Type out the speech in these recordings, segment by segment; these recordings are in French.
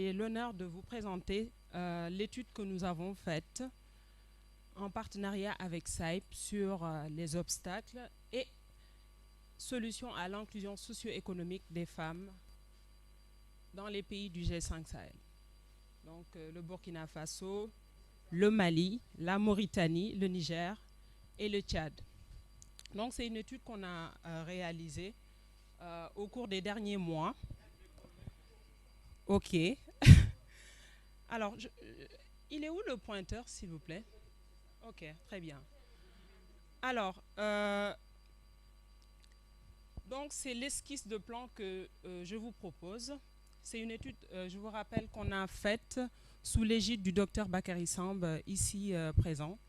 j'ai l'honneur de vous présenter l'étude que nous avons faite en partenariat avec SAIP sur les obstacles et solutions à l'inclusion socio-économique des femmes dans les pays du G5 Sahel. Donc le Burkina Faso, le Mali, la Mauritanie, le Niger et le Tchad. Donc c'est une étude qu'on a réalisée au cours des derniers mois. Ok. Alors, il est où le pointeur, s'il vous plaît? Ok, très bien. Alors, donc c'est l'esquisse de plan que je vous propose. C'est une étude, je vous rappelle, qu'on a faite sous l'égide du docteur Bakary Samb, ici présent.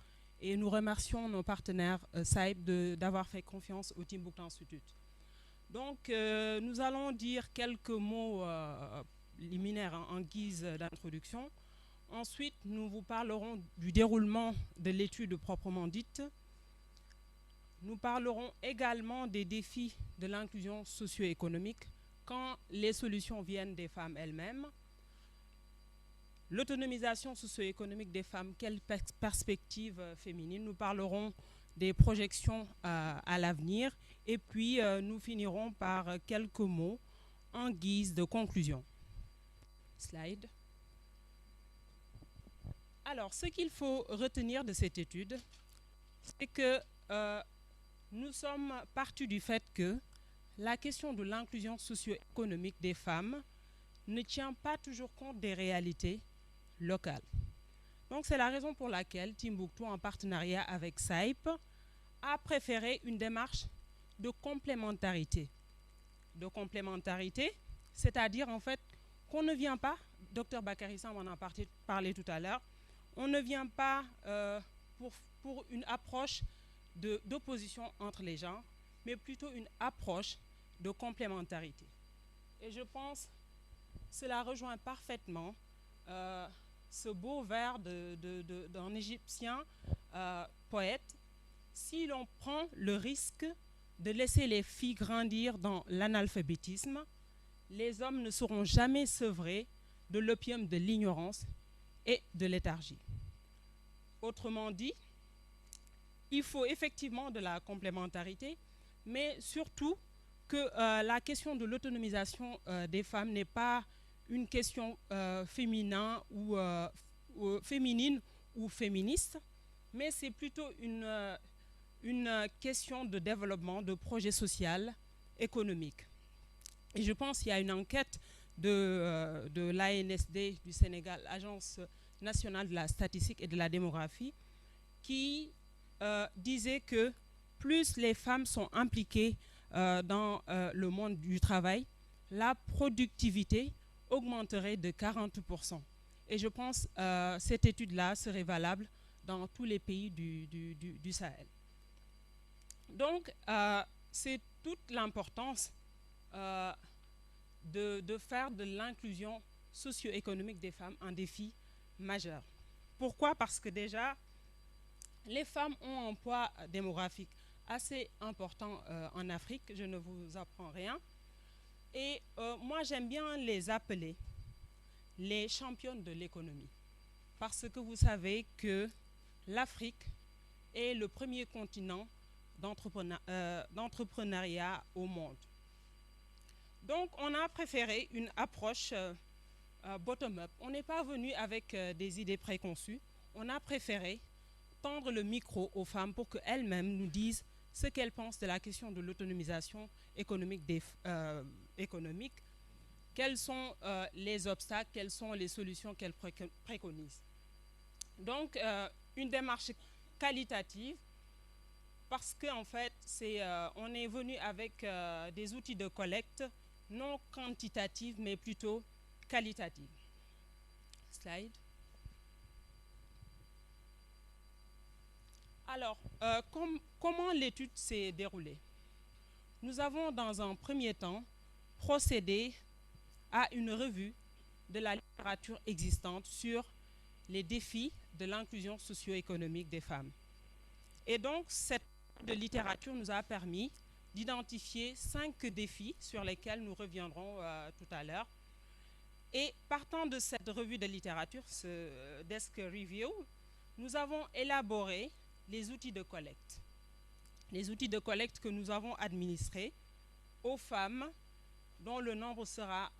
Et nous remercions nos partenaires SAIP d'avoir fait confiance au Timbuktu Institute. Donc, nous allons dire quelques mots liminaires en guise d'introduction. Ensuite, nous vous parlerons du déroulement de l'étude proprement dite. Nous parlerons également des défis de l'inclusion socio-économique quand les solutions viennent des femmes elles-mêmes. L'autonomisation socio-économique des femmes, quelle perspective féminine. Nous parlerons des projections à l'avenir. Et puis, nous finirons par quelques mots en guise de conclusion. Slide. Alors, ce qu'il faut retenir de cette étude, c'est que nous sommes partis du fait que la question de l'inclusion socio-économique des femmes ne tient pas toujours compte des réalités locales. Donc, c'est la raison pour laquelle Timbuktu, en partenariat avec SAIP, a préféré une démarche de complémentarité. De complémentarité, c'est-à-dire en fait qu'on ne vient pas, Dr Bakary Samb en a parlé tout à l'heure, on ne vient pas pour une approche d'opposition entre les genres, mais plutôt une approche de complémentarité. Et je pense que cela rejoint parfaitement ce beau vers d'un Égyptien poète. Si l'on prend le risque de laisser les filles grandir dans l'analphabétisme, les hommes ne seront jamais sevrés de l'opium de l'ignorance et de léthargie. Autrement dit, il faut effectivement de la complémentarité, mais surtout que la question de l'autonomisation des femmes n'est pas une question féminine ou féministe, mais c'est plutôt une question de développement, de projet social, économique. Et je pense qu'il y a une enquête de l'ANSD du Sénégal, Agence nationale de la statistique et de la démographie, qui disait que plus les femmes sont impliquées dans le monde du travail, la productivité augmenterait de 40%. Et je pense que cette étude-là serait valable dans tous les pays du Sahel. Donc, c'est toute l'importance de faire de l'inclusion socio-économique des femmes un défi majeur. Pourquoi? Parce que déjà, les femmes ont un poids démographique assez important en Afrique, je ne vous apprends rien. Et moi, j'aime bien les appeler les championnes de l'économie. Parce que vous savez que l'Afrique est le premier continent d'entrepreneuriat au monde. Donc, on a préféré une approche bottom-up. On n'est pas venu avec des idées préconçues. On a préféré tendre le micro aux femmes pour qu'elles-mêmes nous disent ce qu'elles pensent de la question de l'autonomisation économique, quels sont les obstacles, quelles sont les solutions qu'elles préconisent. Donc, une démarche qualitative, parce qu'en fait, on est venu avec des outils de collecte non quantitatifs, mais plutôt qualitatifs. Slide. Alors, comment l'étude s'est déroulée? Nous avons, dans un premier temps, procédé à une revue de la littérature existante sur les défis de l'inclusion socio-économique des femmes. Et donc, cette littérature nous a permis d'identifier 5 défis sur lesquels nous reviendrons tout à l'heure. Et partant de cette revue de littérature, ce desk review, nous avons élaboré les outils de collecte. Les outils de collecte que nous avons administrés aux femmes, dont le nombre sera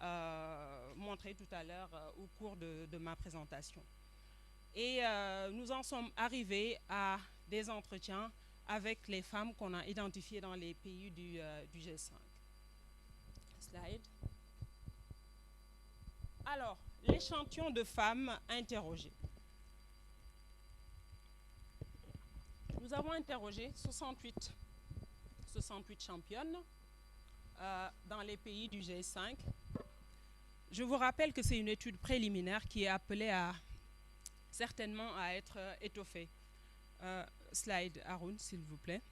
montré tout à l'heure au cours de ma présentation. Et nous en sommes arrivés à des entretiens avec les femmes qu'on a identifiées dans les pays du G5. Slide. Alors, l'échantillon de femmes interrogées. Nous avons interrogé 68 championnes dans les pays du G5. Je vous rappelle que c'est une étude préliminaire qui est appelée certainement à être étoffée. Slide Haroun, s'il vous plaît.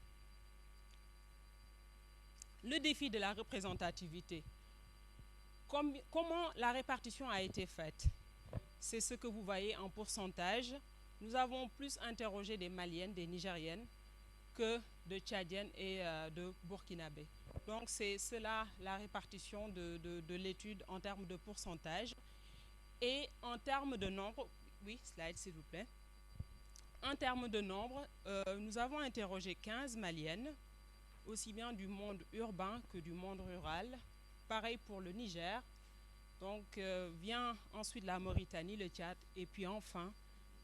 Le défi de la représentativité. Comment la répartition a été faite? C'est ce que vous voyez en pourcentage. Nous avons plus interrogé des Maliennes, des Nigériennes que de Tchadiennes et de Burkinabés. Donc c'est cela la répartition de l'étude en termes de pourcentage. Et en termes de nombre, oui, slide s'il vous plaît. En termes de nombre, nous avons interrogé 15 Maliennes, aussi bien du monde urbain que du monde rural. Pareil pour le Niger. Donc vient ensuite la Mauritanie, le Tchad et puis enfin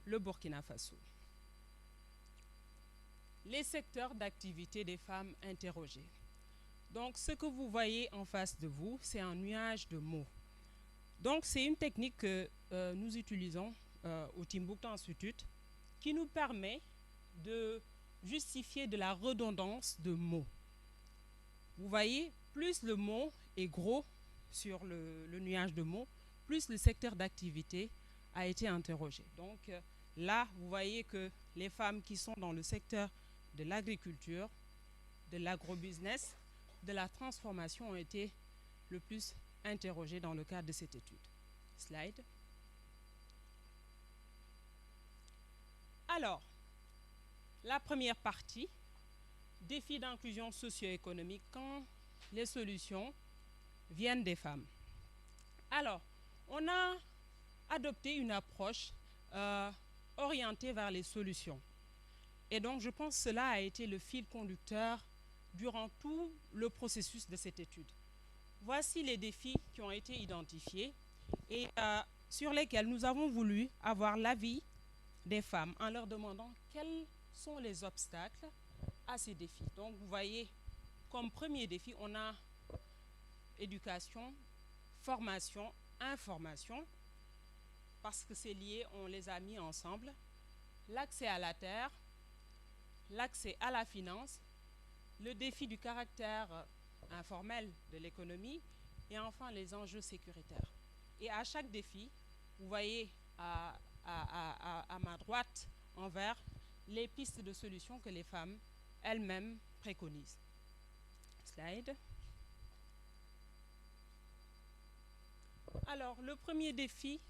le Burkina Faso. Les secteurs d'activité des femmes interrogées. Donc ce que vous voyez en face de vous, c'est un nuage de mots. Donc c'est une technique que nous utilisons au Timbuktu Institute qui nous permet de justifier de la redondance de mots. Vous voyez, plus le mot est gros sur le nuage de mots, plus le secteur d'activité a été interrogé. Donc là, vous voyez que les femmes qui sont dans le secteur de l'agriculture, de l'agrobusiness, de la transformation ont été le plus interrogées dans le cadre de cette étude. Slide. Alors, la première partie, défi d'inclusion socio-économique quand les solutions viennent des femmes. Alors, on a adopté une approche orientée vers les solutions. Et donc, je pense que cela a été le fil conducteur durant tout le processus de cette étude. Voici les défis qui ont été identifiés et sur lesquels nous avons voulu avoir l'avis des femmes en leur demandant quels sont les obstacles à ces défis. Donc, vous voyez, comme premier défi, on a éducation, formation, information, parce que c'est lié, on les a mis ensemble. L'accès à la terre, l'accès à la finance, le défi du caractère informel de l'économie et enfin les enjeux sécuritaires. Et à chaque défi, vous voyez à ma droite en vert les pistes de solutions que les femmes elles-mêmes préconisent. Slide. Alors, le premier défi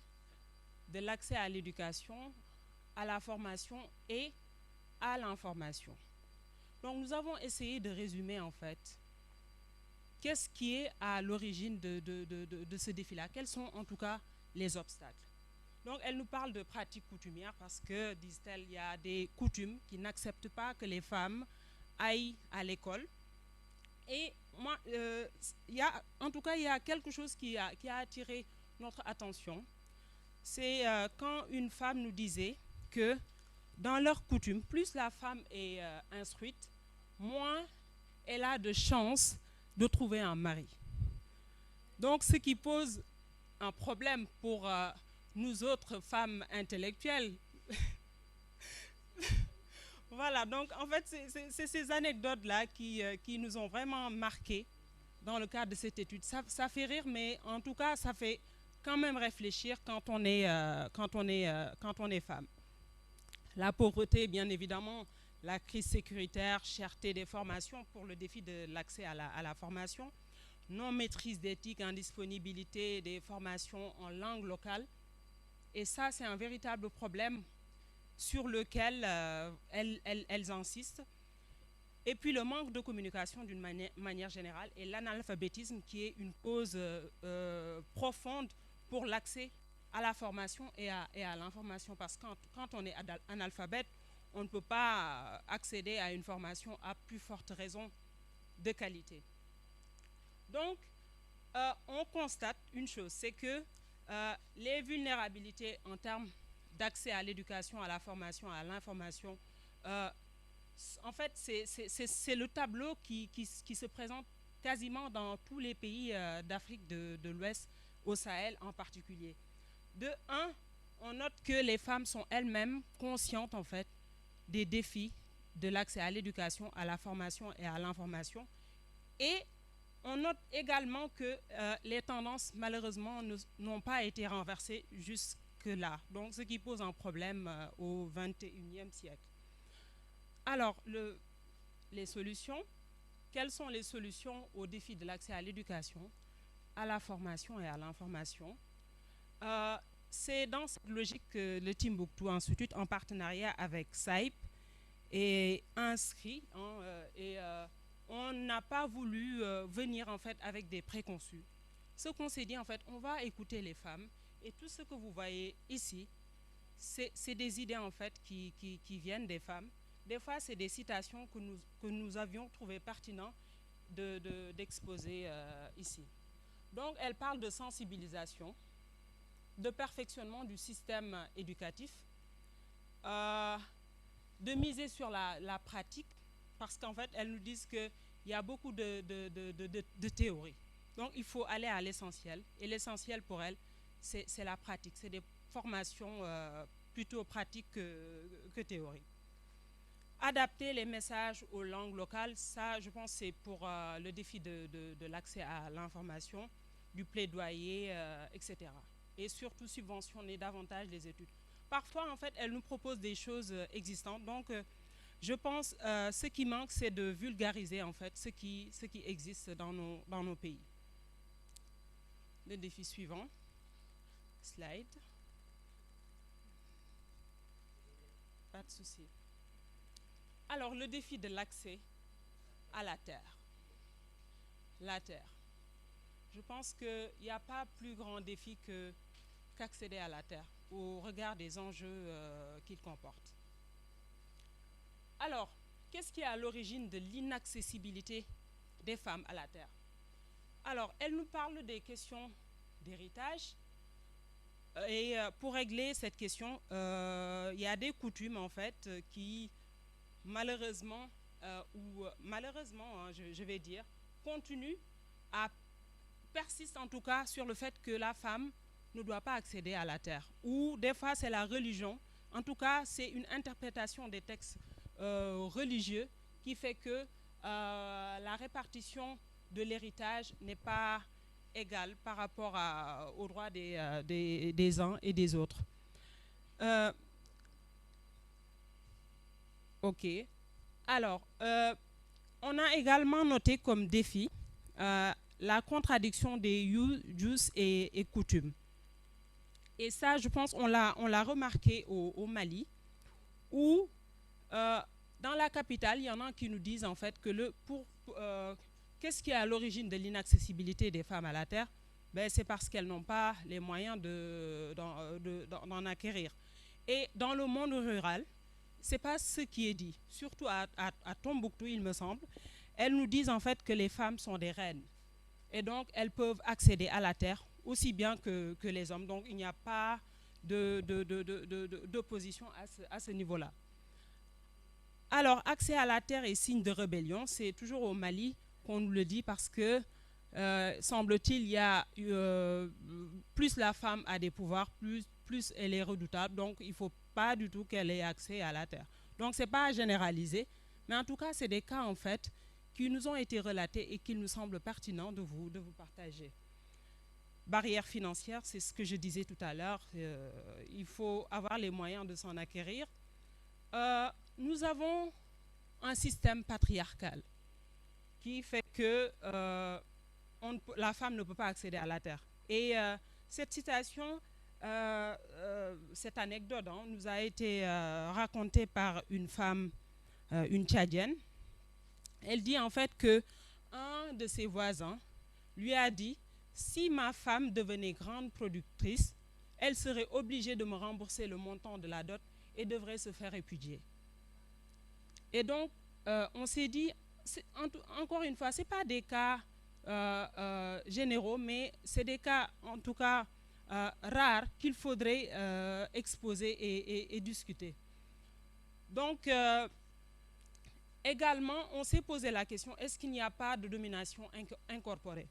de l'accès à l'éducation, à la formation et à l'information. Donc, nous avons essayé de résumer en fait qu'est-ce qui est à l'origine de ce défi-là, quels sont en tout cas les obstacles. Donc, elle nous parle de pratiques coutumières parce que, disent-elles, il y a des coutumes qui n'acceptent pas que les femmes aillent à l'école. Et moi, en tout cas, il y a quelque chose qui a attiré notre attention. C'est quand une femme nous disait que dans leurs coutumes, plus la femme est instruite, moins elle a de chances de trouver un mari. Donc, ce qui pose un problème pour nous autres femmes intellectuelles. Voilà, donc en fait, c'est ces anecdotes-là qui nous ont vraiment marqués dans le cadre de cette étude. Ça fait rire, mais en tout cas, ça fait quand même réfléchir quand on est femme. La pauvreté, bien évidemment, la crise sécuritaire, cherté des formations pour le défi de l'accès à la formation, non-maîtrise d'éthique, indisponibilité des formations en langue locale. Et ça, c'est un véritable problème sur lequel elles insistent. Et puis le manque de communication d'une manière générale et l'analphabétisme qui est une cause profonde pour l'accès à la formation et à l'information. Parce que quand on est analphabète, on ne peut pas accéder à une formation à plus forte raison de qualité. Donc, on constate une chose, c'est que les vulnérabilités en termes d'accès à l'éducation, à la formation, à l'information, en fait, c'est le tableau qui se présente quasiment dans tous les pays d'Afrique de l'Ouest, au Sahel en particulier. De un, on note que les femmes sont elles-mêmes conscientes, en fait, des défis de l'accès à l'éducation, à la formation et à l'information. Et on note également que les tendances, malheureusement, n'ont pas été renversées jusque-là. Donc, ce qui pose un problème au XXIe siècle. Alors, les solutions. Quelles sont les solutions aux défis de l'accès à l'éducation, à la formation et à l'information? C'est dans cette logique que le Timbuktu Institute, en partenariat avec SAIP, est inscrit. On n'a pas voulu venir en fait avec des préconçus. Ce qu'on s'est dit, en fait, on va écouter les femmes, et tout ce que vous voyez ici, c'est des idées en fait qui viennent des femmes. Des fois, c'est des citations que nous avions trouvé pertinent d'exposer ici. Donc, elle parle de sensibilisation, de perfectionnement du système éducatif, de miser sur la pratique, parce qu'en fait, elles nous disent qu'il y a beaucoup de théories. Donc, il faut aller à l'essentiel. Et l'essentiel pour elles, c'est la pratique. C'est des formations plutôt pratiques que théoriques. Adapter les messages aux langues locales, ça, je pense, c'est pour le défi de l'accès à l'information, du plaidoyer, etc. Et surtout subventionner davantage les études. Parfois, en fait, elles nous proposent des choses existantes. Donc, je pense ce qui manque, c'est de vulgariser, en fait, ce qui existe dans nos pays. Le défi suivant. Slide. Pas de souci. Alors, le défi de l'accès à la terre. La terre. Je pense qu'il n'y a pas plus grand défi qu'accéder à la terre au regard des enjeux qu'il comporte. Alors, qu'est-ce qui est à l'origine de l'inaccessibilité des femmes à la terre? Alors, elle nous parle des questions d'héritage. Et pour régler cette question, il y a des coutumes, en fait, qui, malheureusement, je vais dire, persistent en tout cas sur le fait que la femme ne doit pas accéder à la terre. Ou des fois, c'est la religion. En tout cas, c'est une interprétation des textes religieux qui fait que la répartition de l'héritage n'est pas égale par rapport aux droits des uns et des autres. OK. Alors, on a également noté comme défi la contradiction des us et coutumes. Et ça, je pense, on l'a remarqué au Mali, où dans la capitale, il y en a qui nous disent en fait que qu'est-ce qui est à l'origine de l'inaccessibilité des femmes à la terre? Ben, c'est parce qu'elles n'ont pas les moyens d'en acquérir. Et dans le monde rural, ce n'est pas ce qui est dit. Surtout à Tombouctou, il me semble. Elles nous disent en fait que les femmes sont des reines. Et donc, elles peuvent accéder à la terre aussi bien que les hommes. Donc, il n'y a pas d'opposition à ce niveau-là. Alors, accès à la terre est signe de rébellion. C'est toujours au Mali qu'on nous le dit parce que, semble-t-il, il y a plus la femme a des pouvoirs, plus elle est redoutable. Donc, il ne faut pas du tout qu'elle ait accès à la terre. Donc, ce n'est pas généralisé. Mais en tout cas, c'est des cas, en fait, qui nous ont été relatés et qu'il nous semble pertinent de vous partager. Barrière financière, c'est ce que je disais tout à l'heure. Il faut avoir les moyens de s'en acquérir. Nous avons un système patriarcal qui fait que la femme ne peut pas accéder à la terre. Et cette citation, cette anecdote nous a été racontée par une femme, une Tchadienne. Elle dit en fait que un de ses voisins lui a dit si ma femme devenait grande productrice, elle serait obligée de me rembourser le montant de la dot et devrait se faire répudier. Et donc, on s'est dit, encore une fois, ce n'est pas des cas généraux, mais c'est des cas, en tout cas, rares qu'il faudrait exposer et discuter. Donc, également, on s'est posé la question, est-ce qu'il n'y a pas de domination incorporée?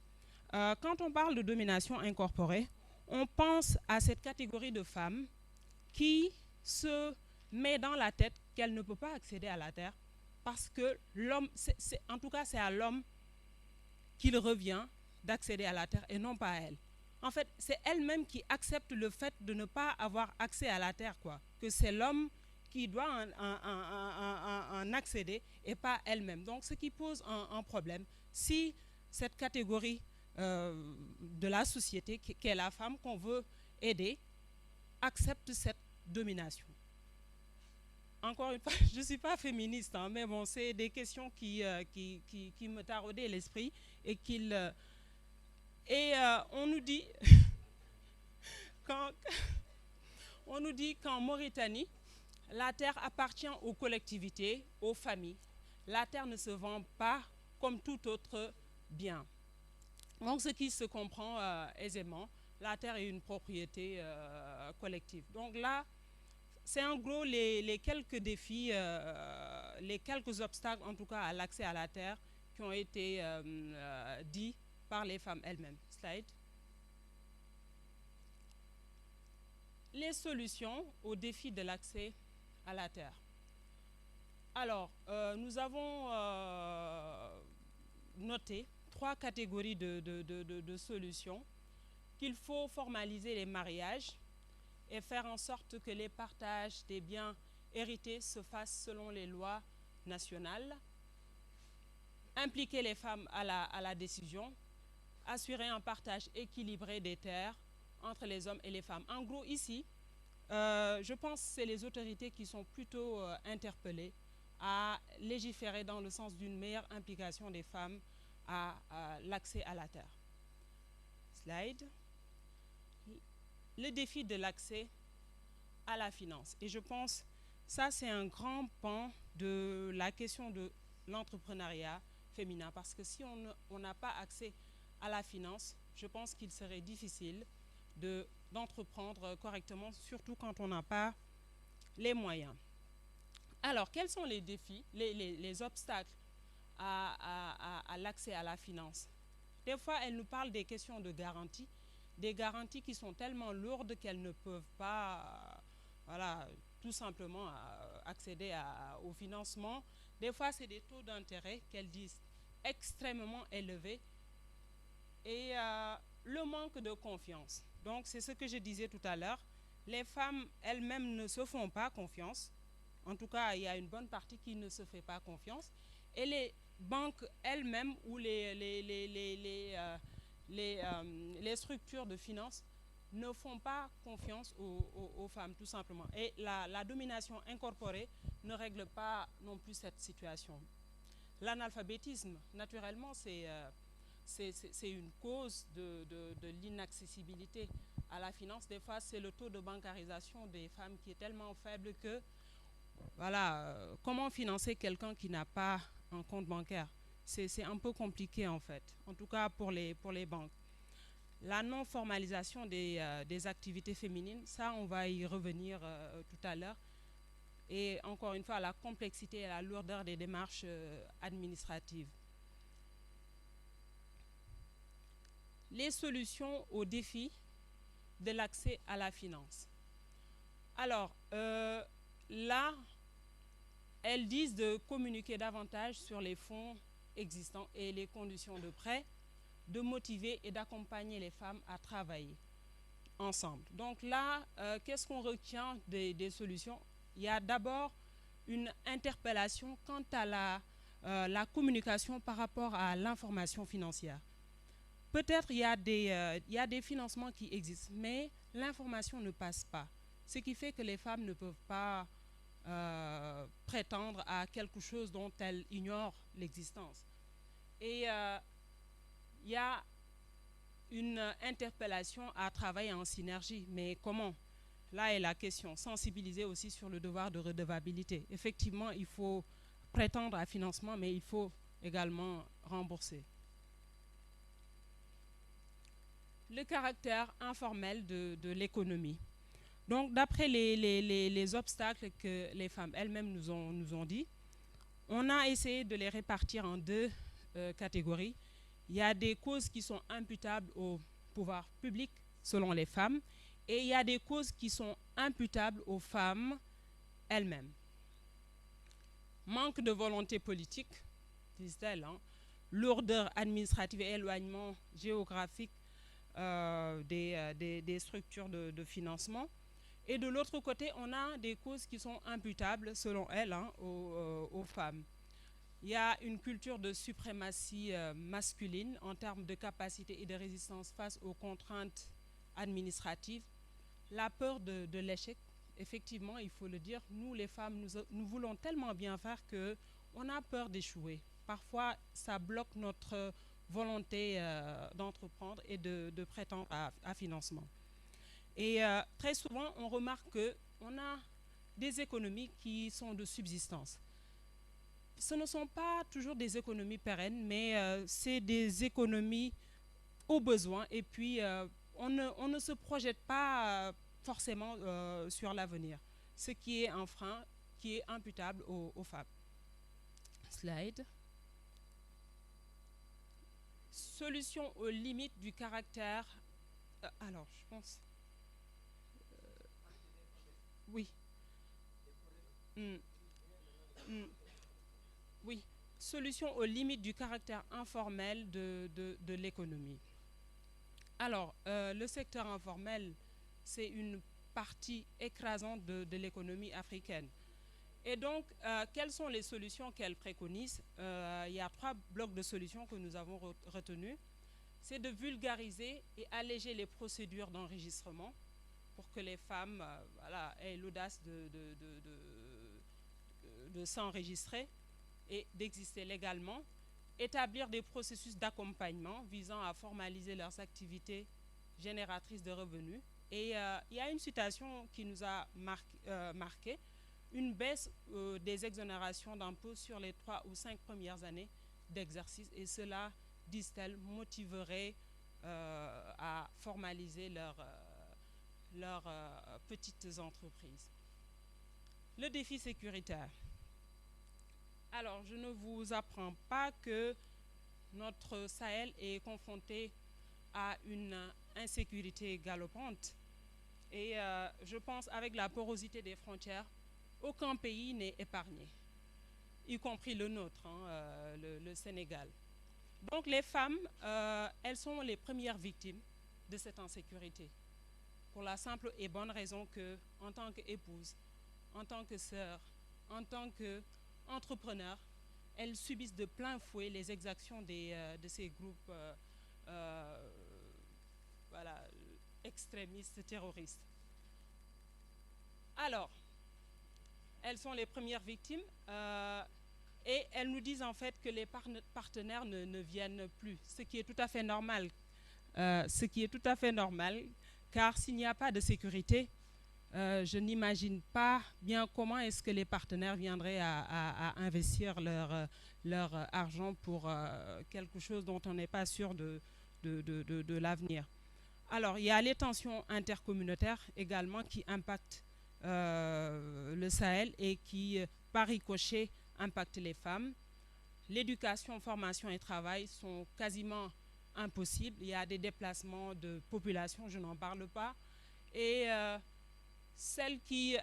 Quand on parle de domination incorporée, on pense à cette catégorie de femmes qui se met dans la tête qu'elle ne peut pas accéder à la terre parce que l'homme, en tout cas c'est à l'homme qu'il revient d'accéder à la terre et non pas à elle. En fait, c'est elle-même qui accepte le fait de ne pas avoir accès à la terre, quoi. Que c'est l'homme qui doit en accéder et pas elle-même. Donc, ce qui pose un problème, si cette catégorie de la société, qu'est la femme qu'on veut aider, accepte cette domination. Encore une fois, je ne suis pas féministe, hein, mais bon, c'est des questions qui me taraudaient l'esprit et on nous dit on nous dit qu'en Mauritanie, la terre appartient aux collectivités, aux familles. La terre ne se vend pas comme tout autre bien. Donc, ce qui se comprend aisément, la terre est une propriété collective. Donc là, c'est en gros les quelques défis, les quelques obstacles, en tout cas, à l'accès à la terre qui ont été dits par les femmes elles-mêmes. Slide. Les solutions aux défis de l'accès à la terre. Alors, nous avons noté 3 catégories de solutions. Qu'il faut formaliser les mariages et faire en sorte que les partages des biens hérités se fassent selon les lois nationales, impliquer les femmes à la décision, assurer un partage équilibré des terres entre les hommes et les femmes. En gros, ici, je pense que c'est les autorités qui sont plutôt interpellées à légiférer dans le sens d'une meilleure implication des femmes à l'accès à la terre. Slide. Le défi de l'accès à la finance. Et je pense que ça, c'est un grand pan de la question de l'entrepreneuriat féminin. Parce que si on n'a pas accès à la finance, je pense qu'il serait difficile d'entreprendre correctement, surtout quand on n'a pas les moyens. Alors, quels sont les défis, les obstacles à l'accès à la finance? Des fois, elle nous parle des questions de garantie, des garanties qui sont tellement lourdes qu'elles ne peuvent pas, voilà, tout simplement accéder au financement. Des fois, c'est des taux d'intérêt qu'elles disent extrêmement élevés et le manque de confiance. Donc, c'est ce que je disais tout à l'heure. Les femmes elles-mêmes ne se font pas confiance. En tout cas, il y a une bonne partie qui ne se fait pas confiance. Et les banques elles-mêmes ou les structures de finance ne font pas confiance aux femmes, tout simplement. Et la domination incorporée ne règle pas non plus cette situation. L'analphabétisme, naturellement, c'est une cause de l'inaccessibilité à la finance. Des fois, c'est le taux de bancarisation des femmes qui est tellement faible que, voilà, comment financer quelqu'un qui n'a pas un compte bancaire? C'est un peu compliqué, en fait, en tout cas pour les banques. La non-formalisation des activités féminines, ça, on va y revenir tout à l'heure. Et encore une fois, la complexité et la lourdeur des démarches administratives. Les solutions aux défis de l'accès à la finance. Alors, là, elles disent de communiquer davantage sur les fonds existants et les conditions de prêt, de motiver et d'accompagner les femmes à travailler ensemble. Donc là, qu'est-ce qu'on retient des solutions? Il y a d'abord une interpellation quant à la communication par rapport à l'information financière. Peut-être il y a des financements qui existent, mais l'information ne passe pas. Ce qui fait que les femmes ne peuvent pas prétendre à quelque chose dont elles ignorent l'existence. Et il y a une interpellation à travailler en synergie. Mais comment? Là est la question. Sensibiliser aussi sur le devoir de redevabilité. Effectivement, il faut prétendre à financement, mais il faut également rembourser. Le caractère informel de l'économie. Donc, d'après les obstacles que les femmes elles-mêmes nous ont dit, on a essayé de les répartir en deux catégories. Il y a des causes qui sont imputables au pouvoir public, selon les femmes, et il y a des causes qui sont imputables aux femmes elles-mêmes. Manque de volonté politique, disent-elles, hein, lourdeur administrative et éloignement géographique des structures de financement. Et de l'autre côté, on a des causes qui sont imputables, selon elles, hein, aux femmes. Il y a une culture de suprématie masculine en termes de capacité et de résistance face aux contraintes administratives. La peur de l'échec, effectivement, il faut le dire, nous les femmes, nous voulons tellement bien faire qu'on a peur d'échouer. Parfois, ça bloque notre volonté d'entreprendre et de prétendre à financement. Et très souvent, on remarque qu'on a des économies qui sont de subsistance. Ce ne sont pas toujours des économies pérennes, mais c'est des économies au besoin. Et puis, on ne se projette pas forcément sur l'avenir, ce qui est un frein qui est imputable aux femmes. Slide. Solution aux limites du caractère. Alors, je pense. Oui. Oui. Solution aux limites du caractère informel de l'économie. Alors, le secteur informel, c'est une partie écrasante de l'économie africaine. Et donc, quelles sont les solutions qu'elle préconise? Il y a 3 blocs de solutions que nous avons retenus. C'est de vulgariser et alléger les procédures d'enregistrement pour que les femmes voilà, aient l'audace de s'enregistrer et d'exister légalement. Établir des processus d'accompagnement visant à formaliser leurs activités génératrices de revenus. Et il y a une citation qui nous a marqué. Une baisse des exonérations d'impôts sur les 3 ou 5 premières années d'exercice. Et cela, disent-elles, motiverait à formaliser leurs petites entreprises. Le défi sécuritaire. Alors, je ne vous apprends pas que notre Sahel est confronté à une insécurité galopante. Et je pense, avec la porosité des frontières, aucun pays n'est épargné, y compris le nôtre, hein, le Sénégal. Donc les femmes, elles sont les premières victimes de cette insécurité, pour la simple et bonne raison que, en tant qu'épouse, en tant que sœur, en tant qu'entrepreneur, elles subissent de plein fouet les exactions de ces groupes voilà, extrémistes, terroristes. Alors, elles sont les premières victimes et elles nous disent en fait que les partenaires ne viennent plus, ce qui est tout à fait normal. Car s'il n'y a pas de sécurité, je n'imagine pas bien comment est-ce que les partenaires viendraient à investir leur argent pour quelque chose dont on n'est pas sûr de l'avenir. Alors, il y a les tensions intercommunautaires également qui impactent le Sahel et qui, par ricochet, impactent les femmes. L'éducation, formation et travail sont quasiment impossibles. Il y a des déplacements de population, je n'en parle pas. Et celles qui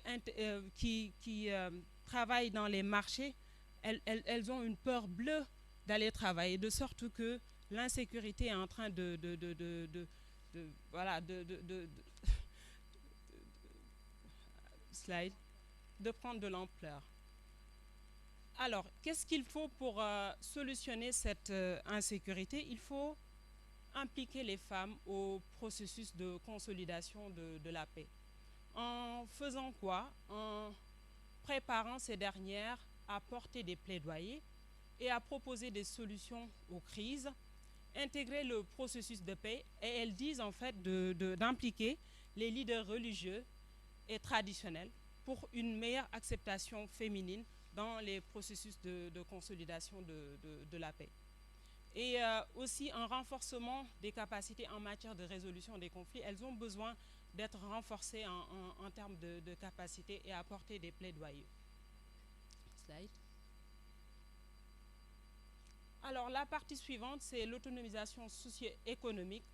travaillent dans les marchés, elles ont une peur bleue d'aller travailler, de sorte que l'insécurité est en train de prendre de l'ampleur. Alors, qu'est-ce qu'il faut pour solutionner cette insécurité? Il faut impliquer les femmes au processus de consolidation de la paix. En faisant quoi? En préparant ces dernières à porter des plaidoyers et à proposer des solutions aux crises intégrer le processus de paix, et elles disent en fait d'impliquer les leaders religieux et traditionnels pour une meilleure acceptation féminine dans les processus de consolidation de la paix. Et aussi un renforcement des capacités en matière de résolution des conflits. Elles ont besoin d'être renforcées en termes de capacité et apporter des plaidoyers. Slide. Alors la partie suivante, c'est l'autonomisation socio-économique.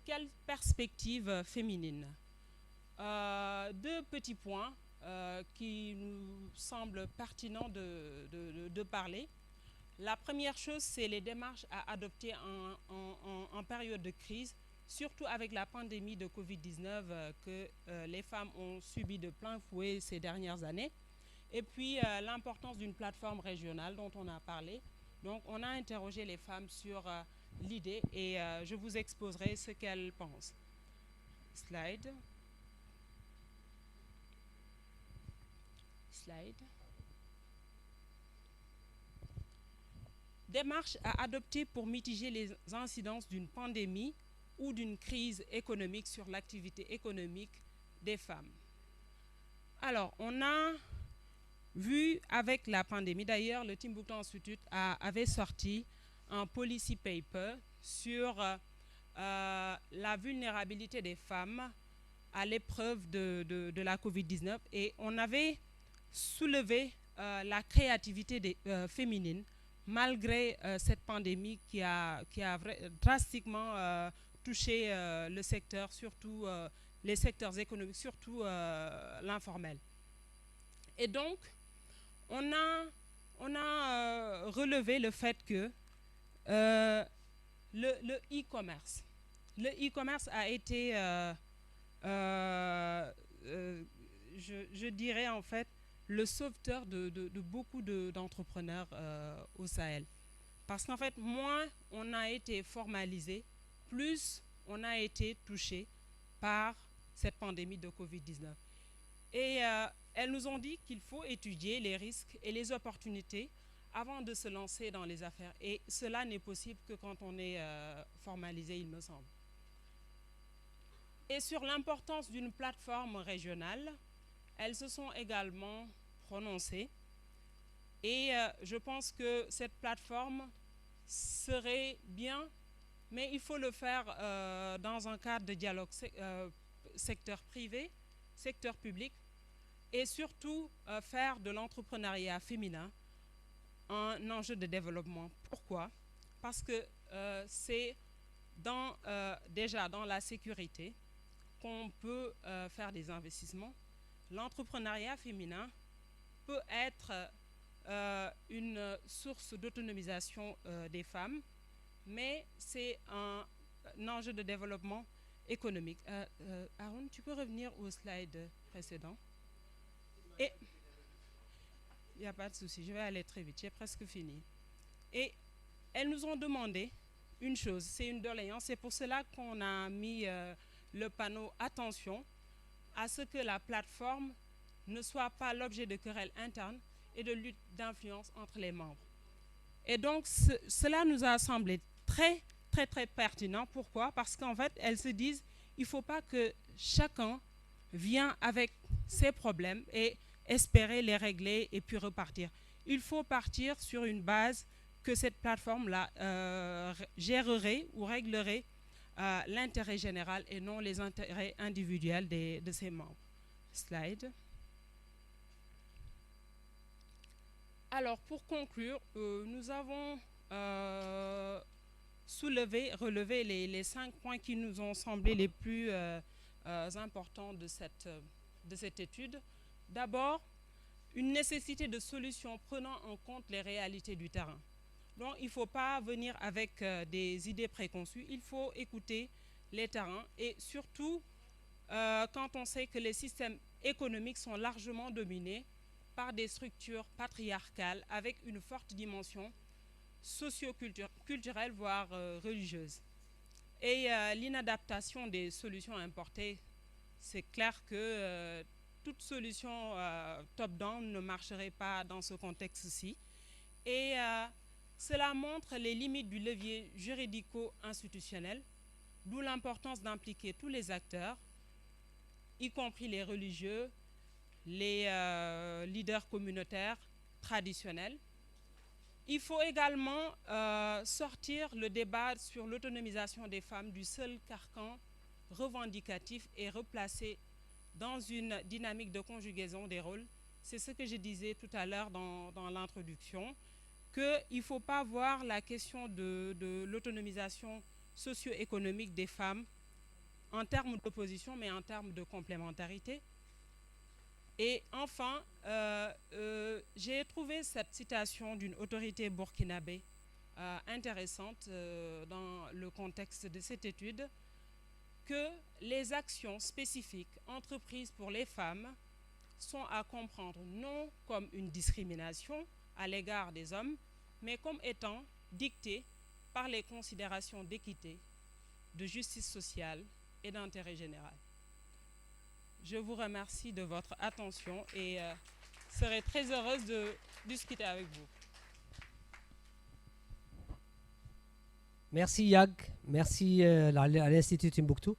Quelle perspective féminine? Deux petits points qui nous semblent pertinents de parler. La première chose, c'est les démarches à adopter en période de crise, surtout avec la pandémie de Covid-19 que les femmes ont subi de plein fouet ces dernières années. Et puis l'importance d'une plateforme régionale dont on a parlé. Donc on a interrogé les femmes sur l'idée et je vous exposerai ce qu'elles pensent. Slide. Slide. Démarche à adopter pour mitiger les incidences d'une pandémie ou d'une crise économique sur l'activité économique des femmes. Alors, on a vu avec la pandémie, d'ailleurs, le Timbuktu Institute avait sorti un policy paper sur la vulnérabilité des femmes à l'épreuve de la Covid-19 et on avait soulevé la créativité féminine malgré cette pandémie qui a drastiquement touché le secteur, surtout les secteurs économiques, surtout l'informel. Et donc, on a relevé le fait que le e-commerce a été, je dirais en fait, le sauveteur de beaucoup d'entrepreneurs au Sahel. Parce qu'en fait, moins on a été formalisé, plus on a été touché par cette pandémie de Covid-19. Et elles nous ont dit qu'il faut étudier les risques et les opportunités avant de se lancer dans les affaires. Et cela n'est possible que quand on est formalisé, il me semble. Et sur l'importance d'une plateforme régionale, elles se sont également prononcées. Et je pense que cette plateforme serait bien, mais il faut le faire dans un cadre de dialogue secteur privé, secteur public, et surtout faire de l'entrepreneuriat féminin un enjeu de développement. Pourquoi? Parce que c'est déjà dans la sécurité qu'on peut faire des investissements. L'entrepreneuriat féminin peut être une source d'autonomisation des femmes, mais c'est un enjeu de développement économique. Aaron, tu peux revenir au slide précédent? Et il n'y a pas de souci, je vais aller très vite, j'ai presque fini. Et elles nous ont demandé une chose, c'est une doléance, c'est pour cela qu'on a mis le panneau « Attention » à ce que la plateforme ne soit pas l'objet de querelles internes et de lutte d'influence entre les membres. Et donc, cela nous a semblé très pertinent. Pourquoi? Parce qu'en fait, elles se disent, il ne faut pas que chacun vienne avec ses problèmes et espérer les régler et puis repartir. Il faut partir sur une base que cette plateforme-là gérerait ou réglerait l'intérêt général et non les intérêts individuels de ses membres. Slide. Alors, pour conclure, nous avons relevé les 5 points qui nous ont semblé les plus importants de cette étude. D'abord, une nécessité de solutions prenant en compte les réalités du terrain. Donc, il ne faut pas venir avec des idées préconçues, il faut écouter les terrains et surtout quand on sait que les systèmes économiques sont largement dominés par des structures patriarcales avec une forte dimension socio-culturelle, voire religieuse. Et l'inadaptation des solutions importées, c'est clair que toute solution top-down ne marcherait pas dans ce contexte-ci. Et Cela montre les limites du levier juridico-institutionnel, d'où l'importance d'impliquer tous les acteurs, y compris les religieux, les leaders communautaires traditionnels. Il faut également sortir le débat sur l'autonomisation des femmes du seul carcan revendicatif et replacer dans une dynamique de conjugaison des rôles. C'est ce que je disais tout à l'heure dans l'introduction, qu'il ne faut pas voir la question de l'autonomisation socio-économique des femmes en termes d'opposition, mais en termes de complémentarité. Et enfin, j'ai trouvé cette citation d'une autorité burkinabé intéressante dans le contexte de cette étude, que les actions spécifiques entreprises pour les femmes sont à comprendre non comme une discrimination à l'égard des hommes, mais comme étant dictées par les considérations d'équité, de justice sociale et d'intérêt général. Je vous remercie de votre attention et serai très heureuse de discuter avec vous. Merci Yag, merci à l'Institut Timbuktu.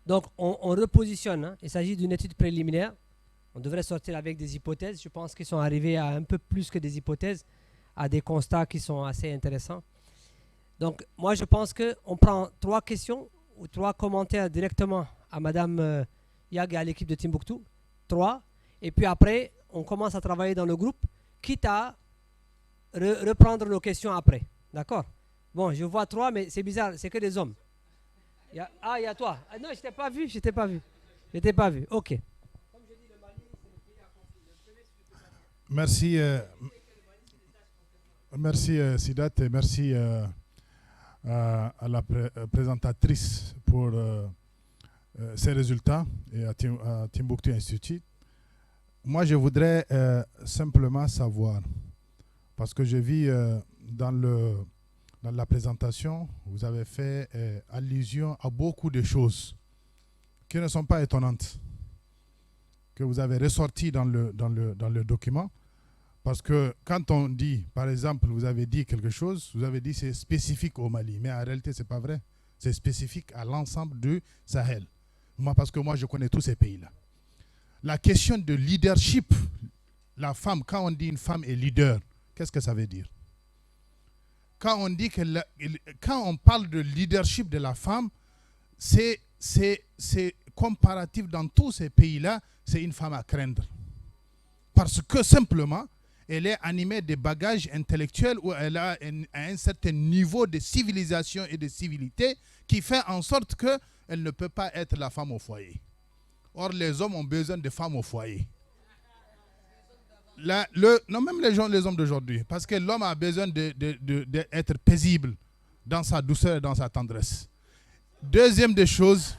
Donc on repositionne, hein. Il s'agit d'une étude préliminaire. On devrait sortir avec des hypothèses. Je pense qu'ils sont arrivés à un peu plus que des hypothèses, à des constats qui sont assez intéressants. Donc moi je pense qu'on prend 3 questions ou 3 commentaires directement à Madame Yag et à l'équipe de Timbuktu. 3. Et puis après, on commence à travailler dans le groupe, quitte à reprendre nos questions après. D'accord? Bon, je vois 3, mais c'est bizarre, c'est que des hommes. Il y a toi. Ah, non, je t'ai pas vu, je t'ai pas vu. Ok. Merci, merci Sidat et merci à la présentatrice pour ces résultats et à Timbuktu Institute. Moi, je voudrais simplement savoir, parce que je vis dans la présentation, vous avez fait allusion à beaucoup de choses qui ne sont pas étonnantes, que vous avez ressorties dans le document. Parce que quand on dit, par exemple, vous avez dit quelque chose, vous avez dit c'est spécifique au Mali, mais en réalité, ce n'est pas vrai. C'est spécifique à l'ensemble du Sahel. Parce que moi, je connais tous ces pays-là. La question de leadership, la femme, quand on dit une femme est leader, qu'est-ce que ça veut dire? Quand on dit quand on parle de leadership de la femme, c'est comparatif dans tous ces pays-là, c'est une femme à craindre. Parce que simplement, elle est animée de bagages intellectuels où elle a un certain niveau de civilisation et de civilité qui fait en sorte qu'elle ne peut pas être la femme au foyer. Or, les hommes ont besoin de femmes au foyer. Non, même les hommes d'aujourd'hui, parce que l'homme a besoin d'être paisible dans sa douceur et dans sa tendresse. Deuxième des choses,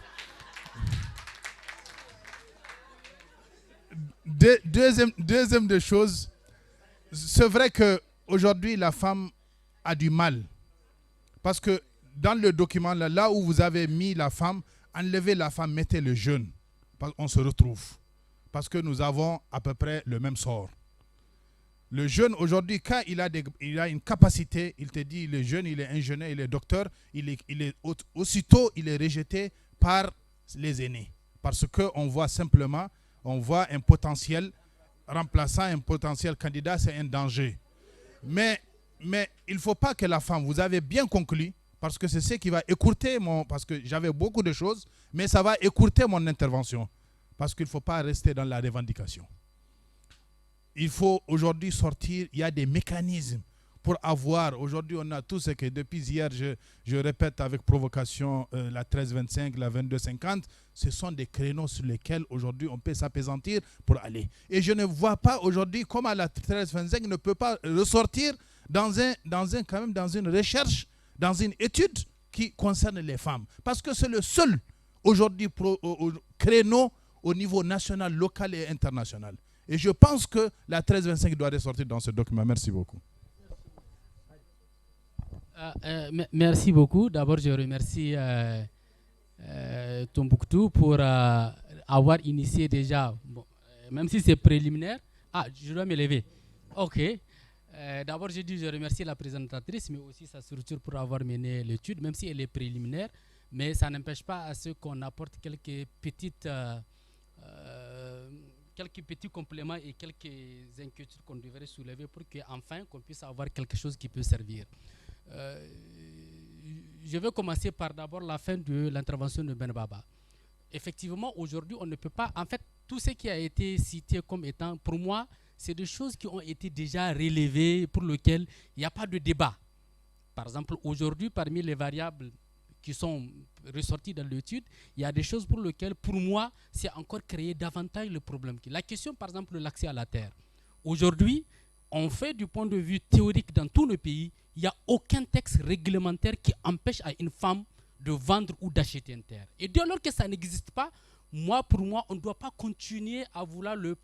c'est vrai qu'aujourd'hui, la femme a du mal. Parce que dans le document, là où vous avez mis la femme, enlevez la femme, mettez le jeune. On se retrouve. Parce que nous avons à peu près le même sort. Le jeune, aujourd'hui, quand il a une capacité, il te dit, le jeune, il est ingénieur, il est docteur, aussitôt, il est rejeté par les aînés. Parce qu'on voit simplement, on voit un potentiel remplaçant, un potentiel candidat, c'est un danger. Mais il ne faut pas que la femme, vous avez bien conclu, parce que c'est ce qui va écourter parce que j'avais beaucoup de choses, mais ça va écourter mon intervention. Parce qu'il ne faut pas rester dans la revendication. Il faut aujourd'hui sortir, il y a des mécanismes pour avoir, aujourd'hui on a tout ce que depuis hier, je répète avec provocation, la 1325, la 2250, ce sont des créneaux sur lesquels aujourd'hui on peut s'apaisantir pour aller. Et je ne vois pas aujourd'hui comment la 1325 ne peut pas ressortir dans une recherche, dans une étude qui concerne les femmes. Parce que c'est le seul aujourd'hui créneau au niveau national, local et international. Et je pense que la 1325 doit ressortir dans ce document. Merci beaucoup. Merci beaucoup. D'abord, je remercie Tombouctou pour avoir initié déjà, bon, même si c'est préliminaire. Ah, je dois me lever. Ok. D'abord, je remercie la présentatrice, mais aussi sa structure pour avoir mené l'étude, même si elle est préliminaire. Mais ça n'empêche pas à ce qu'on apporte quelques petits compléments et quelques inquiétudes qu'on devrait soulever pour qu'enfin qu'on puisse avoir quelque chose qui peut servir. Je vais commencer par d'abord la fin de l'intervention de Ben Baba. Effectivement, aujourd'hui, on ne peut pas... En fait, tout ce qui a été cité comme étant, pour moi, c'est des choses qui ont été déjà relevées, pour lesquelles il n'y a pas de débat. Par exemple, aujourd'hui, parmi les variables qui sont ressorties dans l'étude, il y a des choses pour lesquelles, pour moi, c'est encore créer davantage le problème. La question, par exemple, de l'accès à la terre. Aujourd'hui, on fait du point de vue théorique dans tous les pays, il n'y a aucun texte réglementaire qui empêche à une femme de vendre ou d'acheter une terre. Et dès lors que ça n'existe pas, pour moi, on ne doit pas continuer à vouloir le